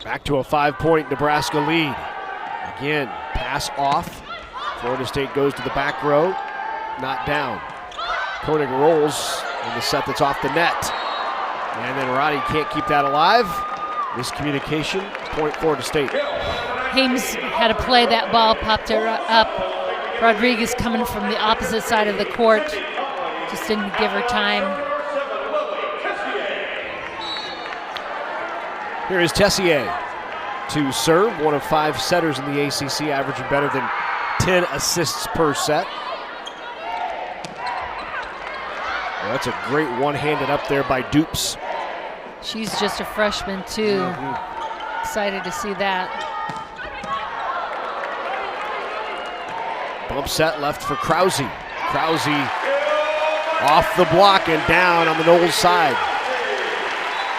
Back to a 5-point Nebraska lead. Again, pass off. Florida State goes to the back row, not down. Koenig rolls in the set that's off the net. And then Roddy can't keep that alive. Miscommunication, point Florida State. Hames had to play that ball, popped her up. Rodriguez coming from the opposite side of the court. Just didn't give her time. Here is Tessier to serve, one of 5 setters in the ACC, averaging better than 10 assists per set. Well, that's a great one-handed up there by Dupes. She's just a freshman too. Excited to see that. Bump set left for Krause. Krause off the block and down on the Knowles side.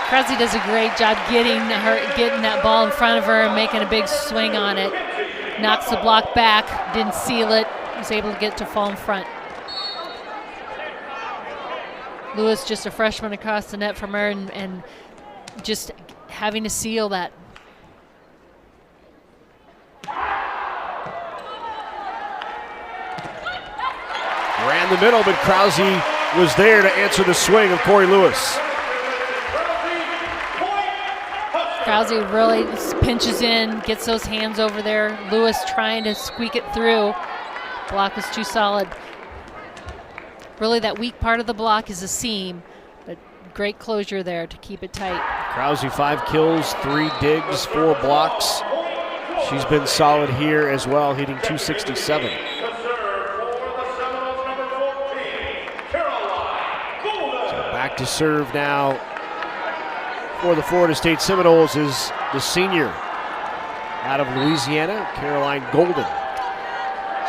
Krause does a great job getting that ball in front of her and making a big swing on it. Knocks the block back, didn't seal it, was able to get to fall in front. Lewis, just a freshman across the net from her, and just having to seal that. Ran the middle, but Krause was there to answer the swing of Corey Lewis. Krause really pinches in, gets those hands over there. Lewis trying to squeak it through. Block was too solid. Really, that weak part of the block is the seam, but great closure there to keep it tight. Krause 5 kills, 3 digs, 4 blocks. She's been solid here as well, hitting .267. So back to serve now for the Florida State Seminoles is the senior out of Louisiana, Caroline Golden.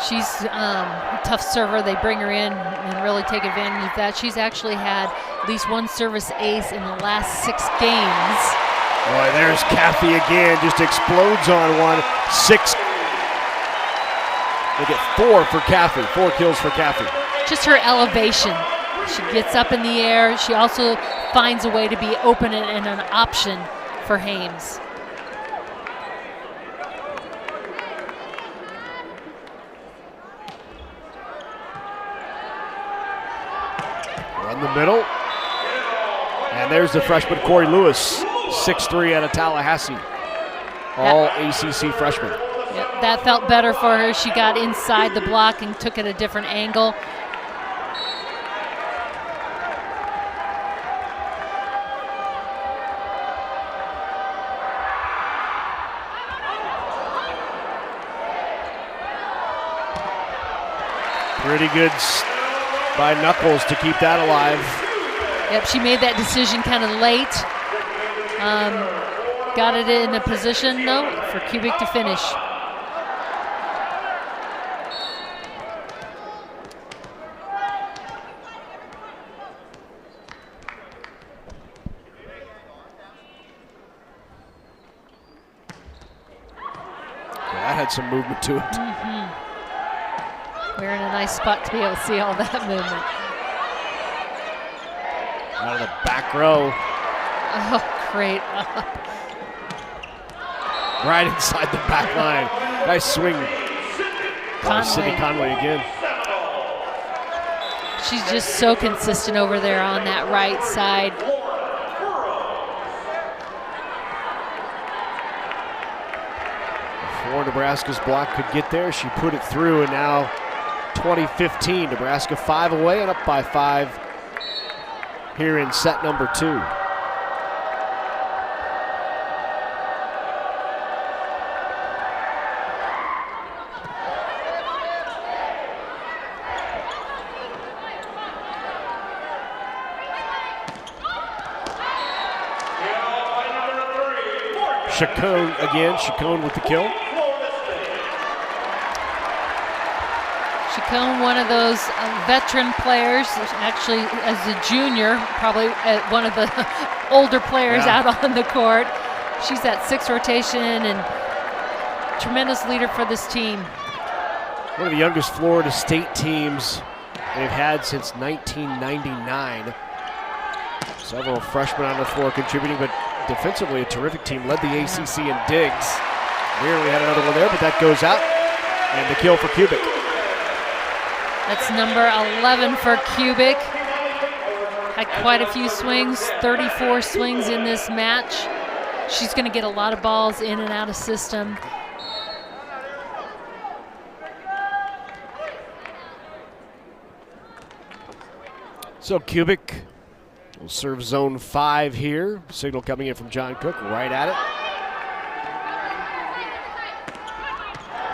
She's a tough server. They bring her in and really take advantage of that. She's actually had at least 1 service ace in the last 6 games. Boy, there's Caffey again, just explodes on one. 6. They get 4 for Caffey, 4 kills for Caffey. Just her elevation. She gets up in the air. She also finds a way to be open and an option for Hames. Run the middle. And there's the freshman Corey Lewis, 6'3" out of Tallahassee. All ACC freshman. Yep, that felt better for her. She got inside the block and took it a different angle. Pretty good by Knuckles to keep that alive. Yep, she made that decision kind of late. Got it in a position, though, for Kubik to finish. That had some movement to it. We're in a nice spot to be able to see all that movement. Out of the back row. Oh, great. Right inside the back line. Nice swing by Sydney Conway again. She's just so consistent over there on that right side. Before Nebraska's block could get there, she put it through, and now 20-15. Nebraska 5 away and up by 5 here in set number 2. Chacon again, Chacon with the kill. Chacon, one of those veteran players, actually as a junior, probably one of the older players out on the court. She's that 6th rotation and tremendous leader for this team. One of the youngest Florida State teams they've had since 1999. Several freshmen on the floor contributing, but defensively a terrific team. Led the ACC in digs. Nearly had another one there, but that goes out. And the kill for Kubik. That's number 11 for Kubik. Had quite a few swings, 34 swings in this match. She's going to get a lot of balls in and out of system. So Kubik will serve zone 5 here. Signal coming in from John Cook, right at it.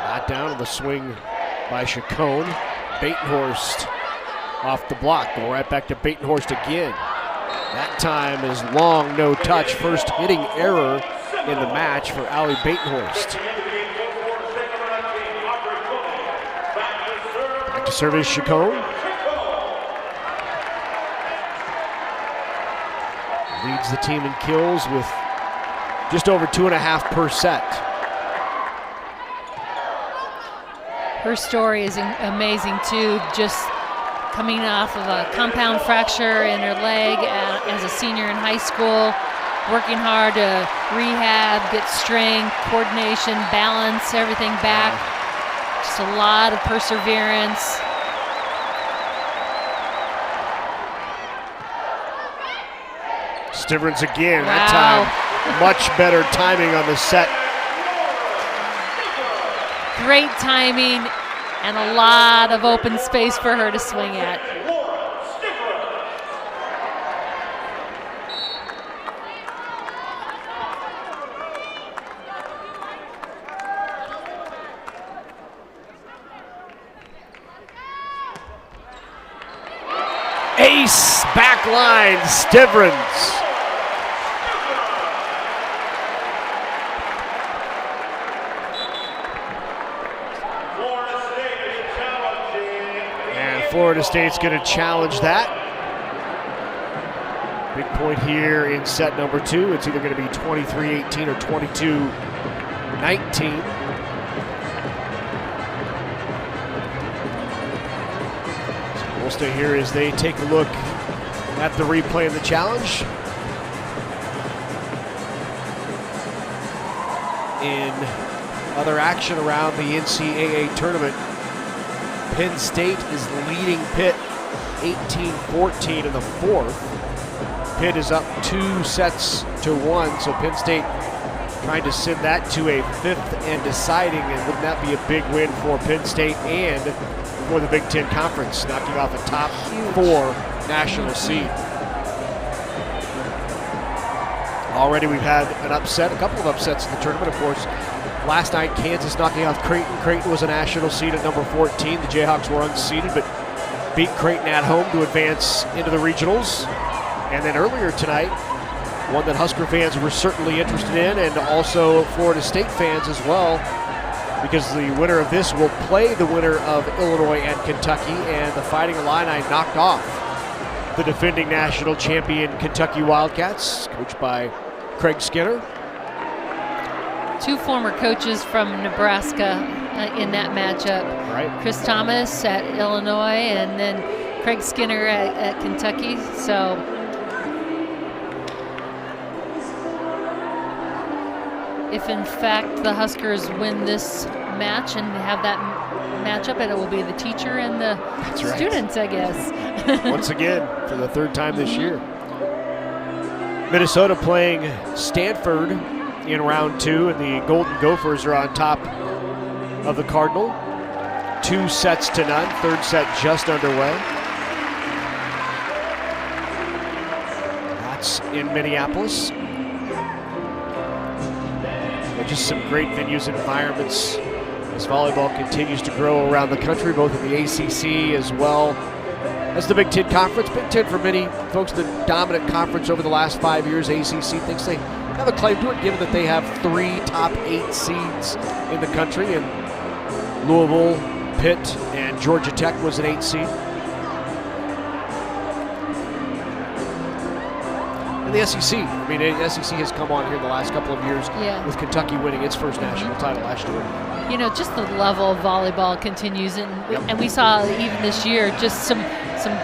Not down on the swing by Chacon. Batenhorst off the block. Go right back to Batenhorst again. That time is long, no touch. First hitting error in the match for Allie Batenhorst. Back to service Chacon. Leads the team in kills with just over 2.5 per set. Her story is amazing too, just coming off of a compound fracture in her leg as a senior in high school, working hard to rehab, get strength, coordination, balance, everything back. Just a lot of perseverance. Stivers again, that time much better timing on the set. Great timing and a lot of open space for her to swing at. Ace back line, Stivers. Florida State's going to challenge that. Big point here in set number 2. It's either going to be 23-18 or 22-19. So we'll stay here as they take a look at the replay of the challenge. In other action around the NCAA tournament, Penn State is leading Pitt 18-14 in the 4th. Pitt is up 2-1, so Penn State trying to send that to a 5th and deciding, and wouldn't that be a big win for Penn State and for the Big Ten Conference, knocking off a top 4 national seed. Already we've had an upset, a couple of upsets in the tournament, of course. Last night, Kansas knocking off Creighton. Creighton was a national seed at number 14. The Jayhawks were unseeded, but beat Creighton at home to advance into the regionals. And then earlier tonight, one that Husker fans were certainly interested in, and also Florida State fans as well, because the winner of this will play the winner of Illinois and Kentucky, and the Fighting Illini knocked off the defending national champion Kentucky Wildcats, coached by Craig Skinner. 2 former coaches from Nebraska in that matchup. Right. Chris Thomas at Illinois and then Craig Skinner at Kentucky. So if in fact the Huskers win this match and have that matchup, and it will be the teacher and the That's right. students, I guess. Once again, for the third time this year. Minnesota playing Stanford in round 2, and the Golden Gophers are on top of the Cardinal. 2-0. Third set just underway. That's in Minneapolis. But just some great venues and environments as volleyball continues to grow around the country, both in the ACC as well as the Big Ten Conference. Big Ten, for many folks, the dominant conference over the last 5 years. ACC thinks they have a claim to it, given that they have 3 top 8 seeds in the country. And Louisville, Pitt, and Georgia Tech was an 8 seed. And the SEC, I mean, the SEC has come on here the last couple of years with Kentucky winning its first national title last year. You know, just the level of volleyball continues, and we saw even this year just some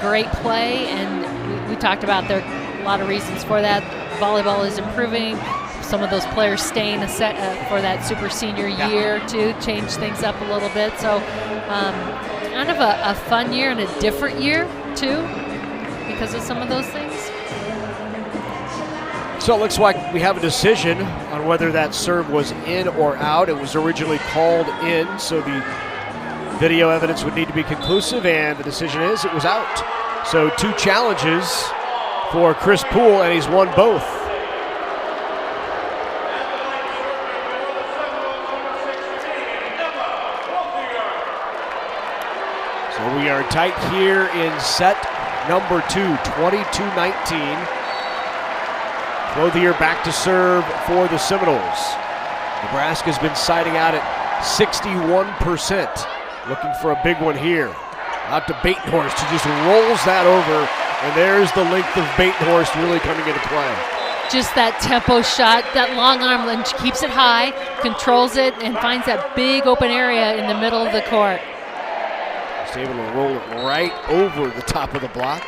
great play, and we talked about there are a lot of reasons for that. Volleyball is improving. Some of those players staying for that super senior year to change things up a little bit. So kind of a fun year and a different year too because of some of those things. So it looks like we have a decision on whether that serve was in or out. It was originally called in, so the video evidence would need to be conclusive, and the decision is it was out. So 2 challenges for Chris Poole, and he's won both. So we are tight here in set number 2, 22-19. Clothier back to serve for the Seminoles. Nebraska's been siding out at 61%. Looking for a big one here. Out to Batenhorst, who just rolls that over, and there's the length of Batenhorst really coming into play. Just that tempo shot, that long arm, and she keeps it high, controls it, and finds that big open area in the middle of the court. Just able to roll it right over the top of the block.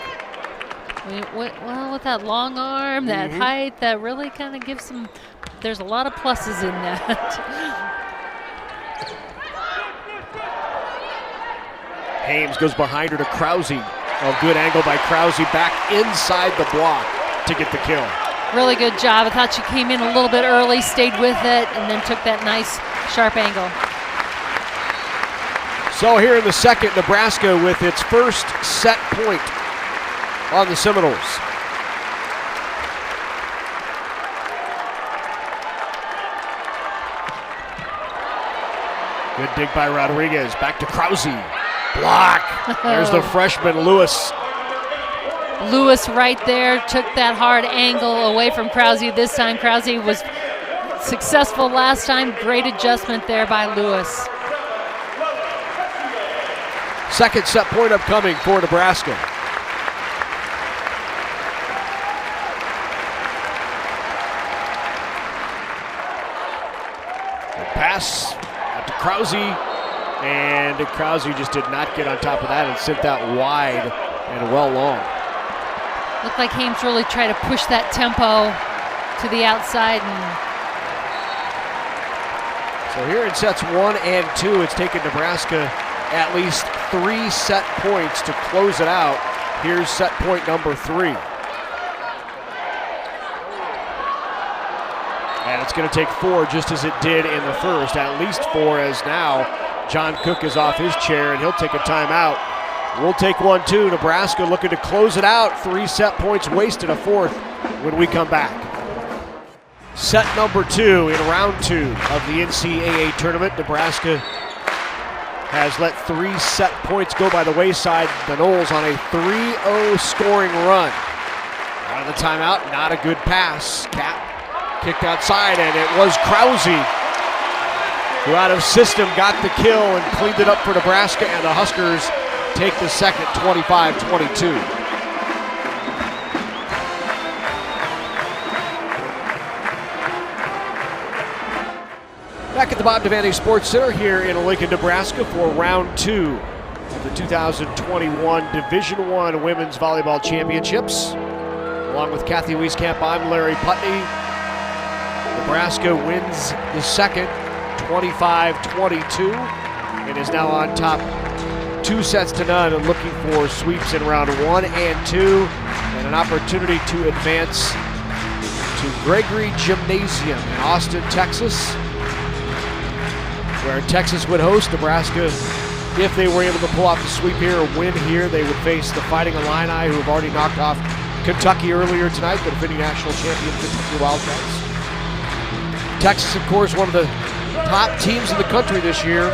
Well, with that long arm, that height, that really kind of gives some, there's a lot of pluses in that. Hames goes behind her to Krause. A good angle by Krause back inside the block to get the kill. Really good job. I thought she came in a little bit early, stayed with it, and then took that nice sharp angle. So here in the second, Nebraska with its first set point on the Seminoles. Good dig by Rodriguez. Back to Krause. Block. There's the freshman, Lewis. Lewis right there took that hard angle away from Krause. This time Krause was successful last time. Great adjustment there by Lewis. Second set point upcoming for Nebraska. Pass out to Krause, and Krause just did not get on top of that and sent that wide and well long. Looked like Hames really tried to push that tempo to the outside. So here in sets 1 and 2, it's taken Nebraska at least 3 set points to close it out. Here's set point number 3. And it's going to take 4 just as it did in the first, at least 4, as now John Cook is off his chair and he'll take a timeout. We'll take one too. Nebraska looking to close it out. 3 set points wasted, a 4th when we come back. Set number 2 in round 2 of the NCAA tournament. Nebraska has let 3 set points go by the wayside. The Noles on a 3-0 scoring run. Out of the timeout, not a good pass. Cap kicked outside, and it was Krause who out of system got the kill and cleaned it up for Nebraska, and the Huskers take the second 25-22. Back at the Bob Devaney Sports Center here in Lincoln, Nebraska for round 2 of the 2021 Division I Women's Volleyball Championships. Along with Kathy Wieskamp, I'm Larry Putney. Nebraska wins the second 25-22. and is now on top 2-0 and looking for sweeps in round 1 and 2, and an opportunity to advance to Gregory Gymnasium in Austin, Texas, where Texas would host Nebraska. If they were able to pull off the sweep here or win here, they would face the Fighting Illini, who have already knocked off Kentucky earlier tonight, the defending national champion Kentucky Wildcats. Texas, of course, one of the top teams in the country this year.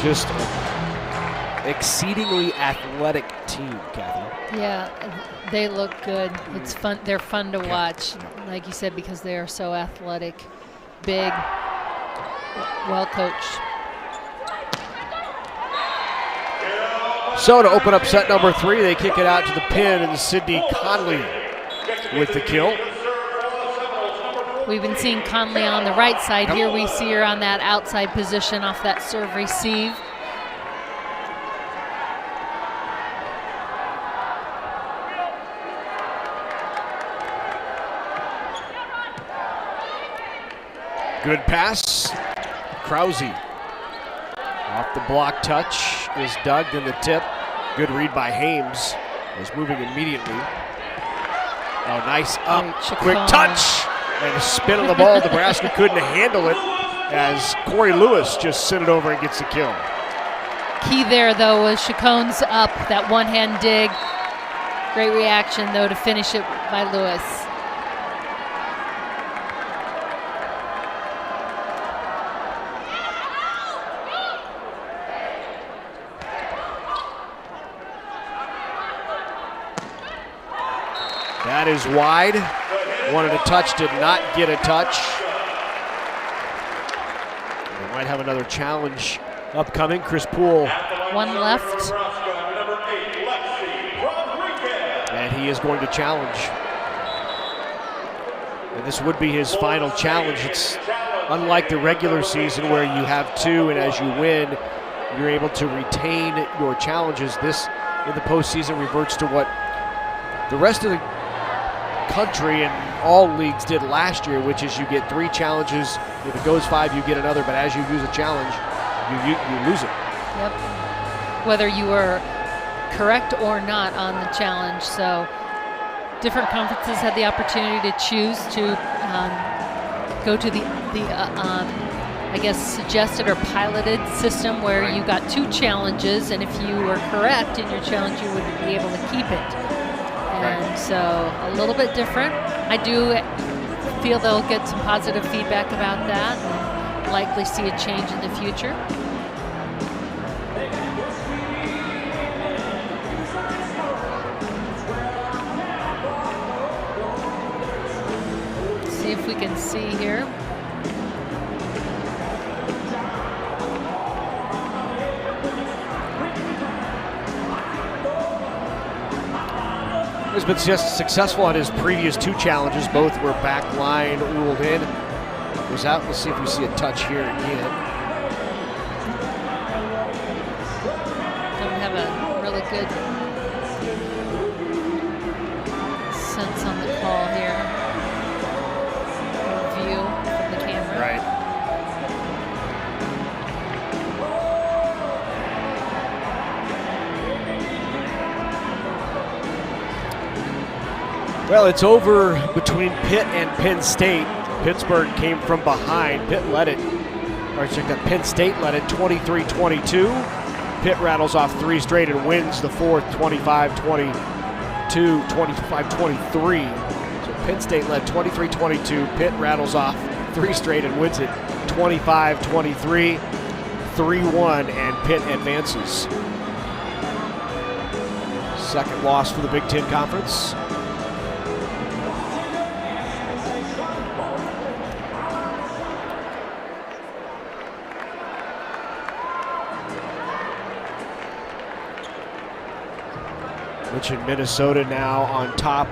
Just an exceedingly athletic team, Kathy. Yeah, they look good. It's fun. They're fun to watch, like you said, because they are so athletic, big, well coached. So to open up set number 3, they kick it out to the pin, and Sydney Conley with the kill. We've been seeing Conley on the right side. Here we see her on that outside position off that serve receive. Good pass. Krause. Off the block touch is dug, then the tip. Good read by Hames. Was moving immediately. Oh, nice up, quick touch, and a spin on the ball. Nebraska couldn't handle it as Corey Lewis just sent it over and gets the kill. Key there, though, was Chacon's up, that one-hand dig. Great reaction, though, to finish it by Lewis. That is wide. Wanted a touch, did not get a touch. They might have another challenge upcoming. Chris Poole. One left. And he is going to challenge. And this would be his final challenge. It's unlike the regular season where you have 2, and as you win, you're able to retain your challenges. This, in the postseason, reverts to what the rest of the country and all leagues did last year, which is you get 3 challenges. If it goes 5, you get another, but as you use a challenge, you lose it. Yep. Whether you were correct or not on the challenge. So different conferences had the opportunity to choose to go to the I guess suggested or piloted system where you got 2 challenges, and if you were correct in your challenge, you would be able to keep it. And so a little bit different. I do feel they'll get some positive feedback about that and likely see a change in the future. See if we can see here. He's been just successful on his previous 2 challenges. Both were back line ruled in. Was out. Let's see if we see a touch here again. Don't have a really good sense on the call here. Or view from the camera. Right. Well, it's over between Pitt and Penn State. Pittsburgh came from behind. Pitt led it, or check that, Penn State led it 23-22. Pitt rattles off 3 straight and wins the 4th 25-22, 25-23. So Penn State led 23-22. Pitt rattles off 3 straight and wins it 25-23, 3-1, and Pitt advances. Second loss for the Big Ten Conference. Mentioned Minnesota now on top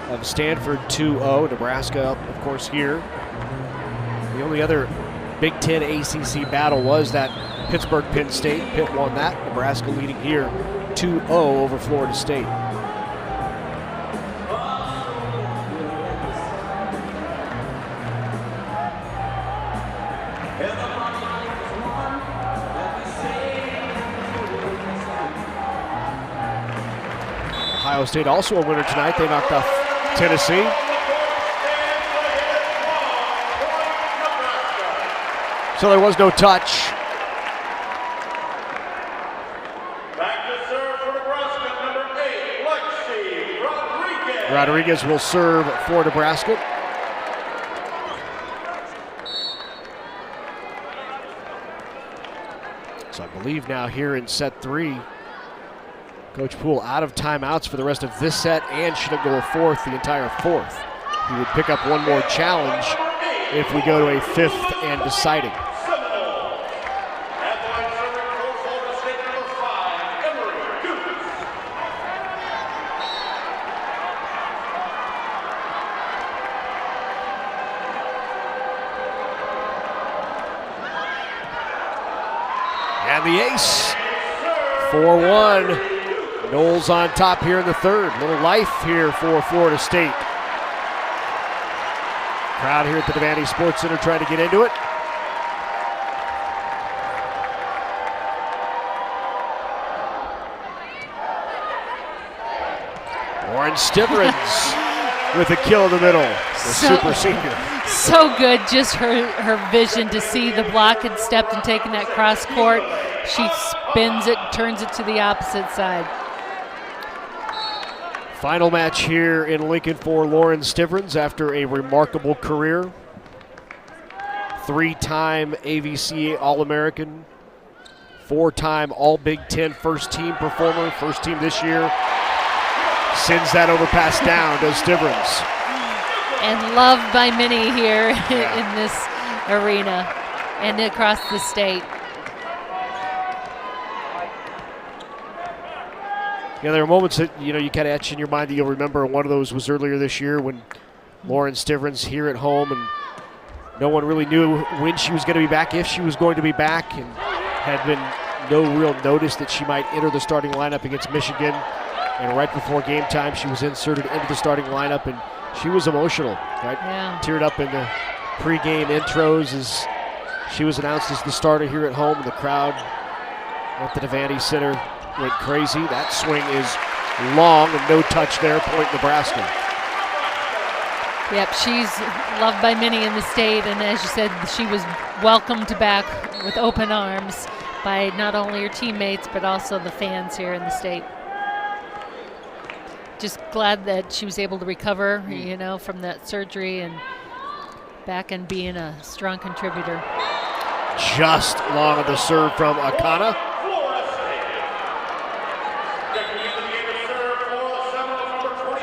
of Stanford 2-0. Nebraska, of course, here. The only other Big Ten ACC battle was that Pittsburgh-Penn State. Pitt won that. Nebraska leading here 2-0 over Florida State. Ohio State, also a winner tonight. They knocked off Tennessee. So there was no touch. Back to serve for Nebraska, number 8, Lindsay Rodriguez. Rodriguez will serve for Nebraska. So I believe now here in set 3, Coach Poole out of timeouts for the rest of this set and shouldn't go a fourth the entire fourth. He would pick up one more challenge if we go to a fifth and deciding. And the ace, 4-1. Knowles on top here in the third. Little life here for Florida State. Crowd here at the Devaney Sports Center trying to get into it. Lauren Stivers with a kill in the middle. The super senior. So good, just her vision to see the block had stepped and taken that cross court. She spins it, turns it to the opposite side. Final match here in Lincoln for Lauren Stivers after a remarkable career. 3-time AVCA All-American, 4-time All-Big Ten first team performer, first team this year. Sends that overpass down to Stivers. And loved by many here in this arena and across the state. Yeah, there are moments that you kind of etch in your mind that you'll remember. One of those was earlier this year when Lauren Stivers here at home, and no one really knew when she was going to be back, if she was going to be back, and had been no real notice that she might enter the starting lineup against Michigan. And right before game time, she was inserted into the starting lineup, and she was emotional, right? Yeah. Teared up in the pregame intros as she was announced as the starter here at home, and the crowd at the Devaney Center went crazy. That swing is long and no touch there, point Nebraska. Yep, she's loved by many in the state, and as you said, she was welcomed back with open arms by not only her teammates, but also the fans here in the state. Just glad that she was able to recover, from that surgery and back and being a strong contributor. Just long of the serve from Akana.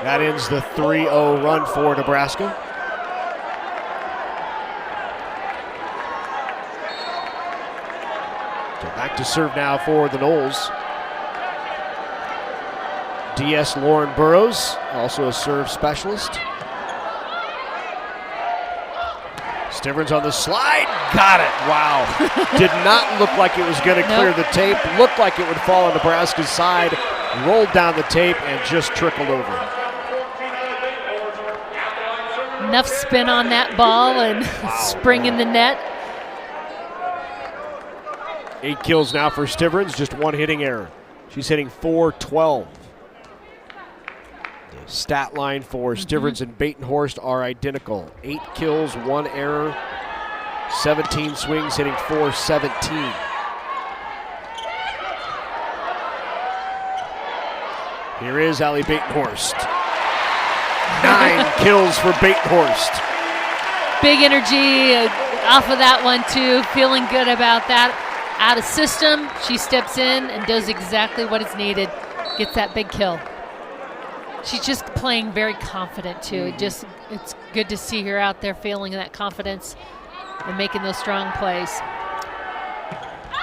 That ends the 3-0 run for Nebraska. So back to serve now for the Noles. DS Lauren Burrows, also a serve specialist. Stivers on the slide, got it, wow. Did not look like it was gonna clear the tape, looked like it would fall on Nebraska's side, rolled down the tape and just trickled over. Enough spin on that ball and spring in the net. 8 kills now for Stivers, just one hitting error. She's hitting .412. The stat line for Stivers and Batenhorst are identical. 8 kills, 1 error, 17 swings, hitting .417. Here is Allie Batenhorst. 9 kills for Batenhorst. Big energy off of that one too, feeling good about that. Out of system, she steps in and does exactly what is needed, gets that big kill. She's just playing very confident too. It's good to see her out there feeling that confidence and making those strong plays.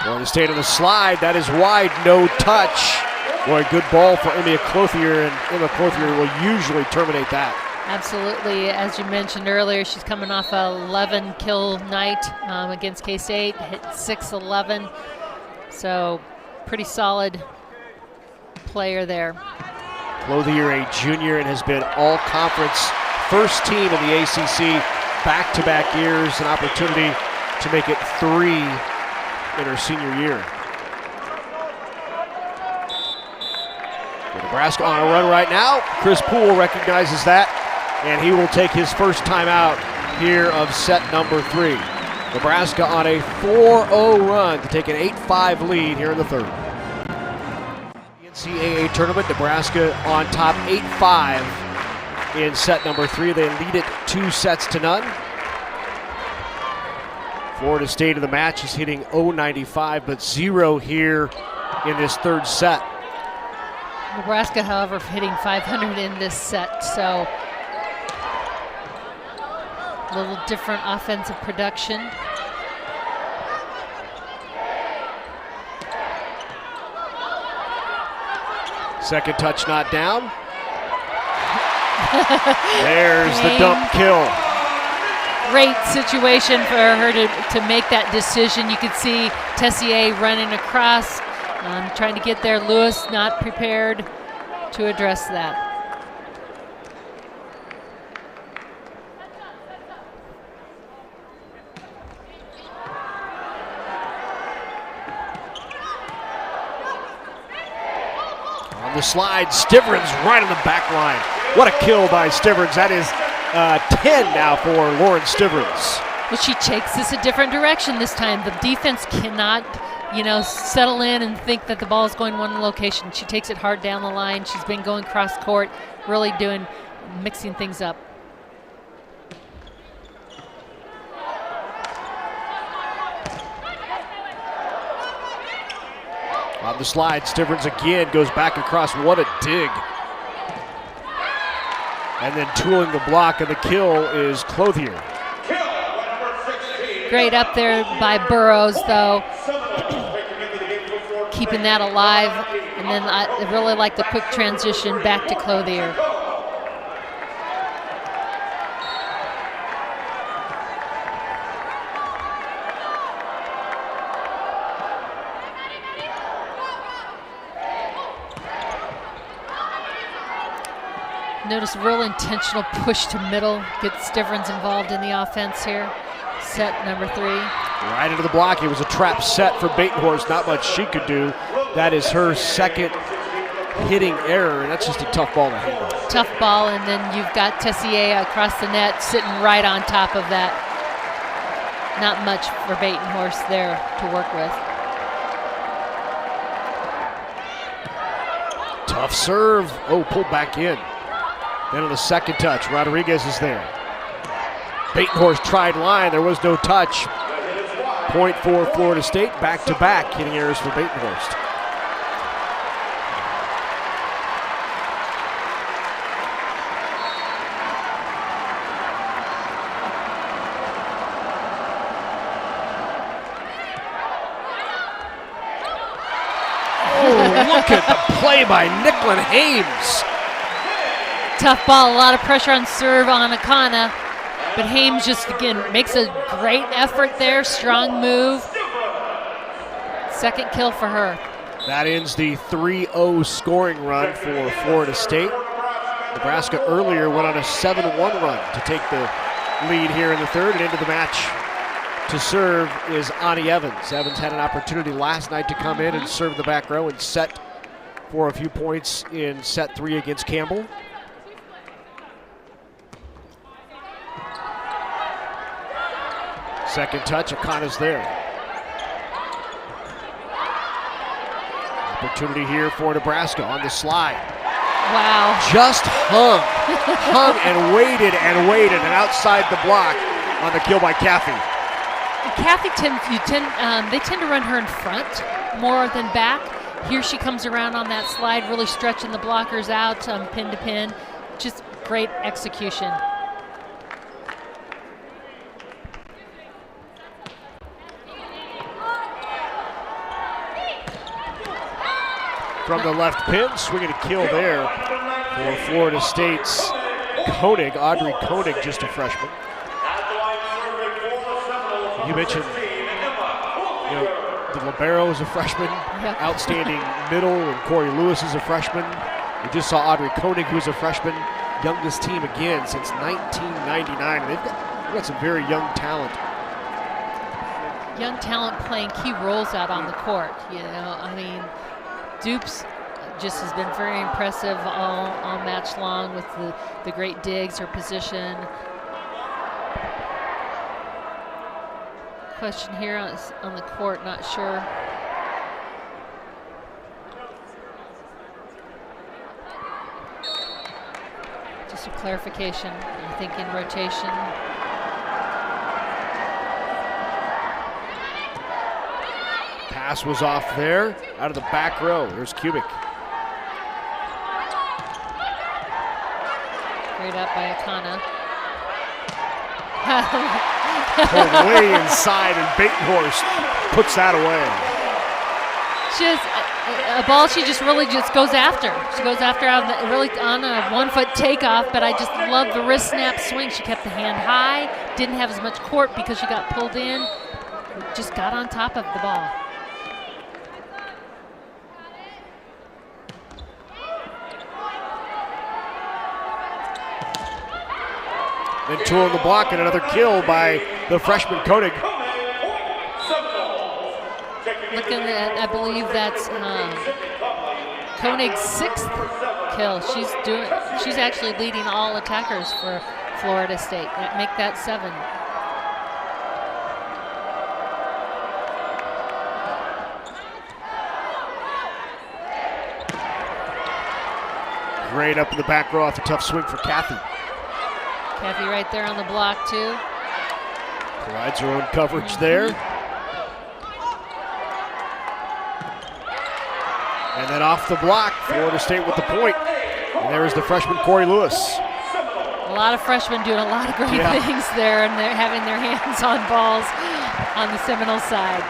Florida State on the slide, that is wide, no touch. Boy, good ball for Emma Clothier, and Emma Clothier will usually terminate that. Absolutely, as you mentioned earlier, she's coming off a 11 kill night against K-State, hit 6-11. So pretty solid player there. Clothier, a junior, and has been all-conference first team in the ACC back-to-back years, an opportunity to make it 3 in her senior year. Nebraska on a run right now. Chris Poole recognizes that, and he will take his first timeout here of set number 3. Nebraska on a 4-0 run to take an 8-5 lead here in the third. The NCAA tournament, Nebraska on top 8-5 in set number 3. They lead it 2-0. Florida State of the match is hitting 0.95, but 0 here in this third set. Nebraska, however, hitting 500 in this set, so a little different offensive production. Second touch not down. There's the dump kill. Great situation for her to make that decision. You could see Tessier running across, trying to get there. Lewis not prepared to address that. On the slide, Stivers right on the back line. What a kill by Stivers. That is 10 now for Lauren Stivers. Well, she takes this a different direction this time. The defense cannot, settle in and think that the ball is going one location. She takes it hard down the line. She's been going cross court, really mixing things up. On the slide, Stivers again goes back across. What a dig. And then tooling the block, and the kill is Clothier. Great up there by Burrows, though. Keeping that alive. And then I really like the quick transition back to Clothier. Notice a real intentional push to middle, get Stivers involved in the offense here. Set number 3. Right into the block. It was a trap set for Batenhorst. Not much she could do. That is her second hitting error, and that's just a tough ball to handle. Tough ball, and then you've got Tessier across the net sitting right on top of that. Not much for Batenhorst there to work with. Tough serve. Oh, pulled back in. Then on the second touch, Rodriguez is there. Batenhorst tried line, there was no touch. Point for Florida State, back-to-back hitting errors for Batenhorst. Oh, look at the play by Nicklin Hames. Tough ball, a lot of pressure on serve on Akana, but Hames just, again, makes a great effort there, strong move. Second kill for her. That ends the 3-0 scoring run for Florida State. Nebraska earlier went on a 7-1 run to take the lead here in the third, and into the match to serve is Ani Evans. Evans had an opportunity last night to come in and serve the back row and set for a few points in set 3 against Campbell. Second touch, Akana's there. Opportunity here for Nebraska on the slide. Wow. Just hung and waited, and outside the block on the kill by Caffey. Caffey they tend to run her in front more than back. Here she comes around on that slide, really stretching the blockers out, pin to pin. Just great execution. From the left pin, swinging a kill there for Florida State's Koenig, Audrey Koenig, just a freshman. You mentioned, the libero is a freshman, outstanding middle, and Corey Lewis is a freshman. We just saw Audrey Koenig, who's a freshman, youngest team again since 1999. They've got some very young talent. Young talent playing key roles out on the court. Dupes just has been very impressive all match long with the great digs, her position. Question here on the court, not sure. Just a clarification, I think, in rotation. Pass was off there, out of the back row. There's Kubik. Great up by Akana. Pulled way inside, and Batenhorst puts that away. She has a ball she just really just goes after. She goes after really on a 1 foot takeoff, but I just love the wrist snap swing. She kept the hand high, didn't have as much court because she got pulled in, just got on top of the ball. Then two on the block and another kill by the freshman Koenig. Looking at, I believe that's Koenig's 6th kill. She's actually leading all attackers for Florida State. Make that 7. Great up in the back row off the tough swing for Kathy. Kathy right there on the block too. Provides her own coverage there. And then off the block, Florida State with the point. And there is the freshman Corey Lewis. A lot of freshmen doing a lot of great things there, and they're having their hands on balls on the Seminole side.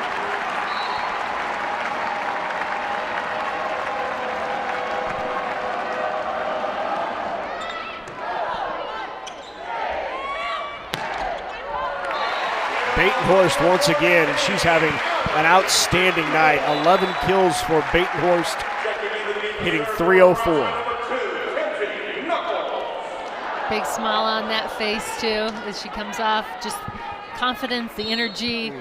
Batenhorst once again, and she's having an outstanding night. 11 kills for Batenhorst, hitting .304. Big smile on that face too as she comes off. Just confidence, the energy.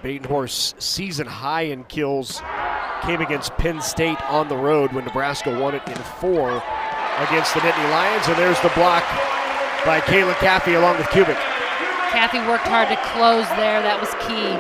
Batenhorst's season high in kills came against Penn State on the road when Nebraska won it in 4 against the Nittany Lions, and there's the block by Kayla Caffey along with Kubik. Caffey worked hard to close there, that was key.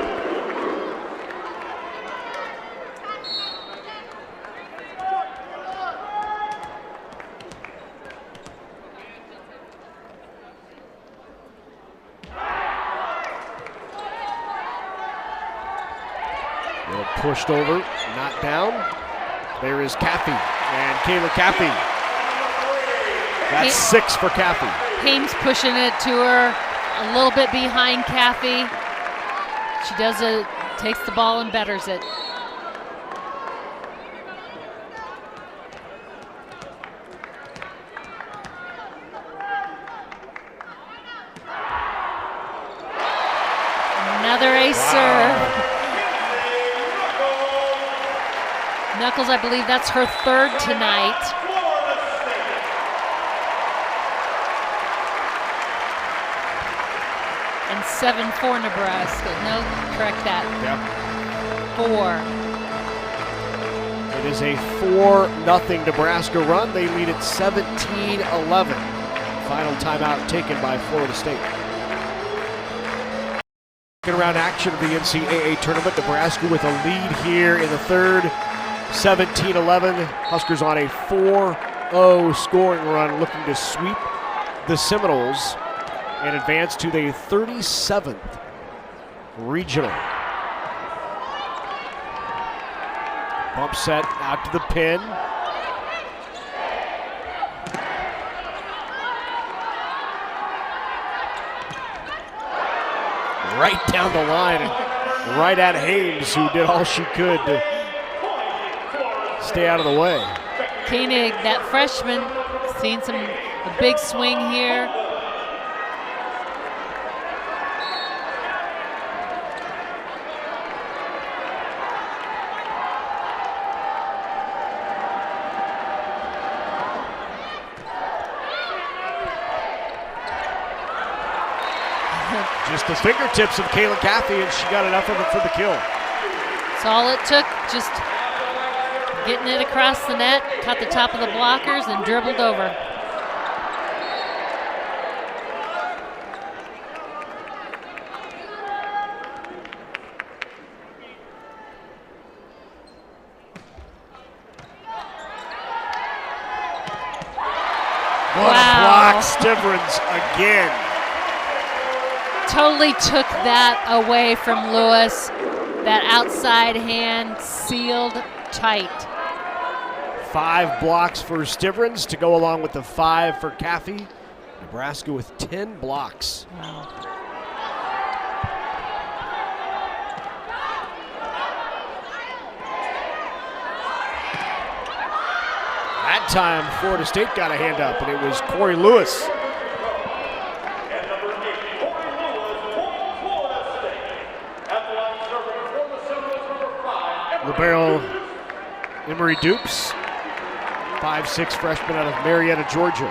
Pushed over, not down. There is Caffey and Kayla Caffey. That's 6 for Caffey. Hames pushing it to her, a little bit behind Caffey. She does it, takes the ball and betters it. Another ace serve. Knuckles, I believe that's her 3rd tonight. And 7 for Nebraska. No, correct that. Yep. 4. It is a 4-0 Nebraska run. They lead at 17-11. Final timeout taken by Florida State. Second round action of the NCAA tournament. Nebraska with a lead here in the 3rd. 17-11. Huskers on a 4-0 scoring run, looking to sweep the Seminoles and advance to the 37th regional. Bump set out to the pin. Right down the line and right at Hames, who did all she could to stay out of the way. Koenig, that freshman, seen a big swing here. Just the fingertips of Kayla Caffey, and she got enough of it for the kill. That's all it took, just getting it across the net, caught the top of the blockers, and dribbled over. What a block, Stivers again. Totally took that away from Lewis. That outside hand sealed tight. 5 blocks for Stivers to go along with the 5 for Caffey. Nebraska with 10 blocks. Wow. That time, Florida State got a hand up, and it was Corey Lewis. And number 8, Corey Lewis, point Florida State. At the line serving for the Seminoles, number 5. Libero Emery Dupes, 5'6" freshman out of Marietta, Georgia.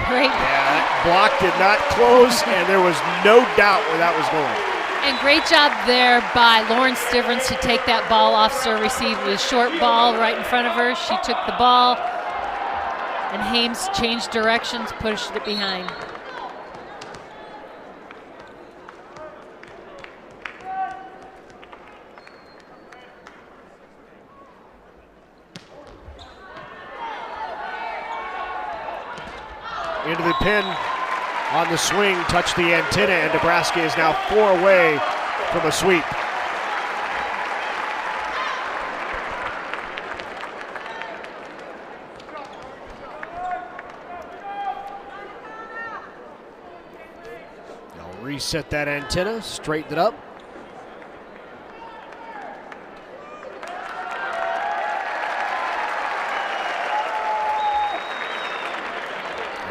Great. Yeah, that block did not close, and there was no doubt where that was going. And great job there by Lauren Stivers to take that ball off serve receive. It was a short ball right in front of her. She took the ball, and Hames changed directions, pushed it behind. Into the pin on the swing, touched the antenna, and Nebraska is now 4 away from a sweep. They'll reset that antenna, straighten it up.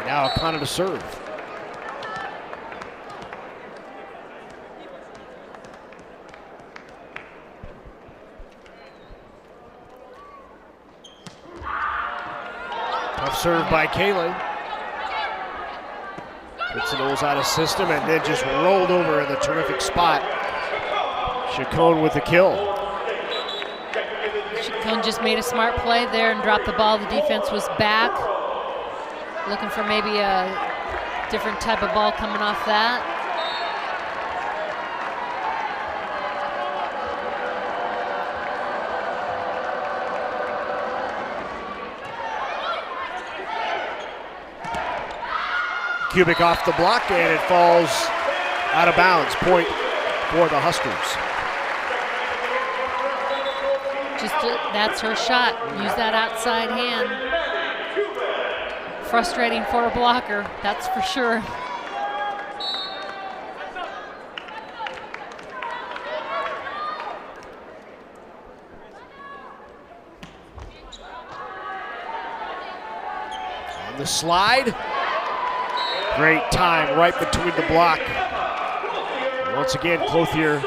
Now O'Connor to serve. Tough serve by Kayla. Puts the nose out of system and then just rolled over in the terrific spot. Chacon with the kill. Chacon just made a smart play there and dropped the ball. The defense was back. Looking for maybe a different type of ball coming off that. Kubik off the block, and it falls out of bounds. Point for the Huskers. That's her shot. Use that outside hand. Frustrating for a blocker, that's for sure. On the slide. Great time right between the block. Once again, Clothier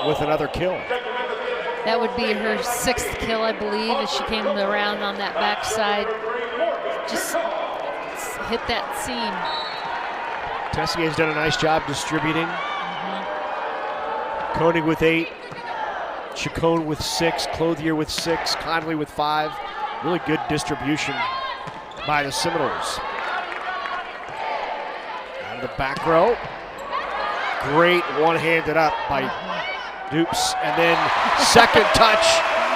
with another kill. That would be her 6th kill, I believe, as she came around on that backside. Just hit that seam. Tessier's done a nice job distributing. Koenig with 8, Chacon with 6, Clothier with 6, Conley with 5. Really good distribution by the Seminoles. Out of the back row. Great one-handed up by Dupes. And then second touch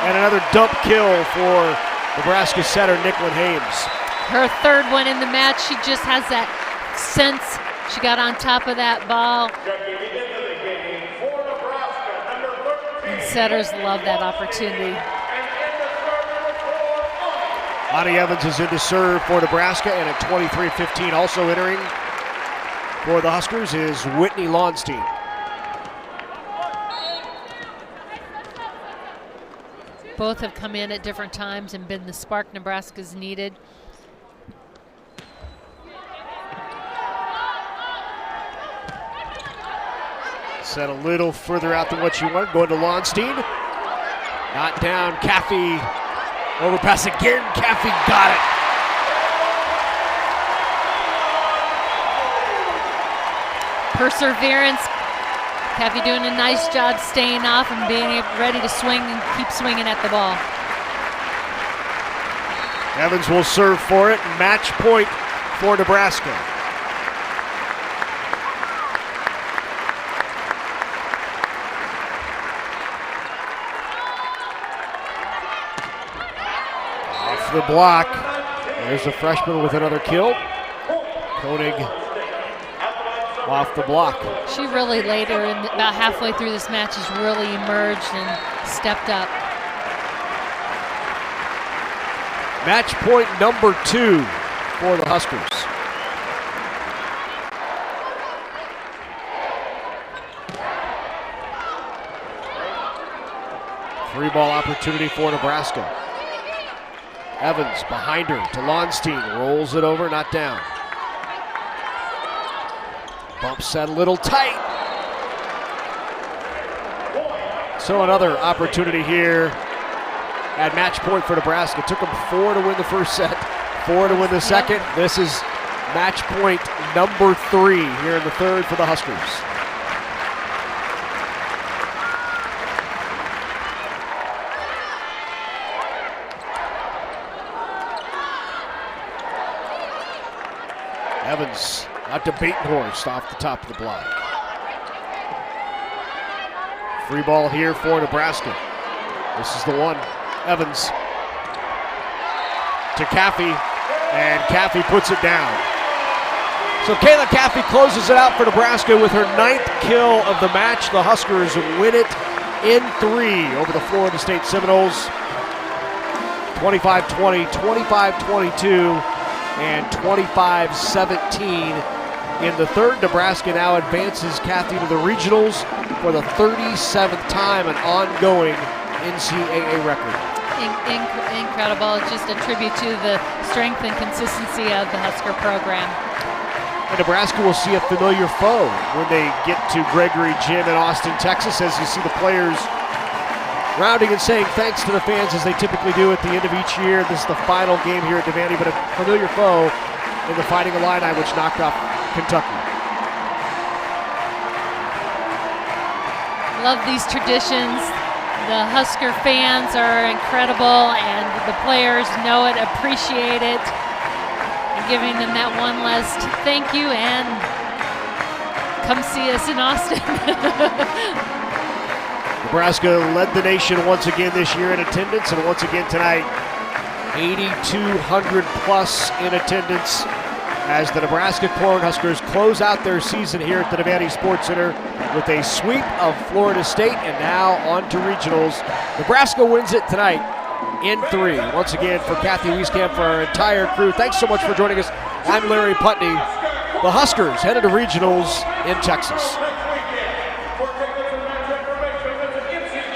and another dump kill for Nebraska setter Nicklin Hames. Her 3rd one in the match. She just has that sense. She got on top of that ball. And setters love that opportunity. Lonnie Evans is in to serve for Nebraska, and at 23-15 also entering for the Huskers is Whitney Launstein. Both have come in at different times and been the spark Nebraska's needed. Set a little further out than what you wanted. Going to Launstein. Not down. Caffey. Overpass again. Caffey got it. perseverance. Kathy doing a nice job staying off and being ready to swing and keep swinging at the ball. Evans will serve for it. Match point for Nebraska. Off the block. There's the freshman with another kill. Koenig off the block. She really later, about halfway through this match, has really emerged and stepped up. Match point number 2 for the Huskers. Free ball opportunity for Nebraska. Evans behind her to Lonstein, rolls it over, not down. Bumps that a little tight. So another opportunity here at match point for Nebraska. Took them 4 to win the first set, 4 to win the second. This is match point number 3 here in the third for the Huskers. Evans out to Batenhorst off the top of the block. Free ball here for Nebraska. This is the one. Evans to Caffey, and Caffey puts it down. So Kayla Caffey closes it out for Nebraska with her 9th kill of the match. The Huskers win it in 3 over the Florida State Seminoles. 25-20, 25-22, and 25-17. In the third, Nebraska now advances Kathy to the regionals for the 37th time, an ongoing NCAA record. Incredible. It's just a tribute to the strength and consistency of the Husker program. And Nebraska will see a familiar foe when they get to Gregory Gym in Austin, Texas, as you see the players rounding and saying thanks to the fans as they typically do at the end of each year. This is the final game here at Devaney, but a familiar foe in the Fighting Illini, which knocked off Kentucky. Love these traditions. The Husker fans are incredible, and the players know it, appreciate it, and giving them that one last thank you, and come see us in Austin. Nebraska led the nation once again this year in attendance, and once again tonight, 8,200 plus in attendance as the Nebraska Cornhuskers close out their season here at the Devaney Sports Center with a sweep of Florida State, and now on to regionals. Nebraska wins it tonight in 3. Once again, for Kathy Wieskamp, for our entire crew, thanks so much for joining us. I'm Larry Putney. The Huskers headed to regionals in Texas.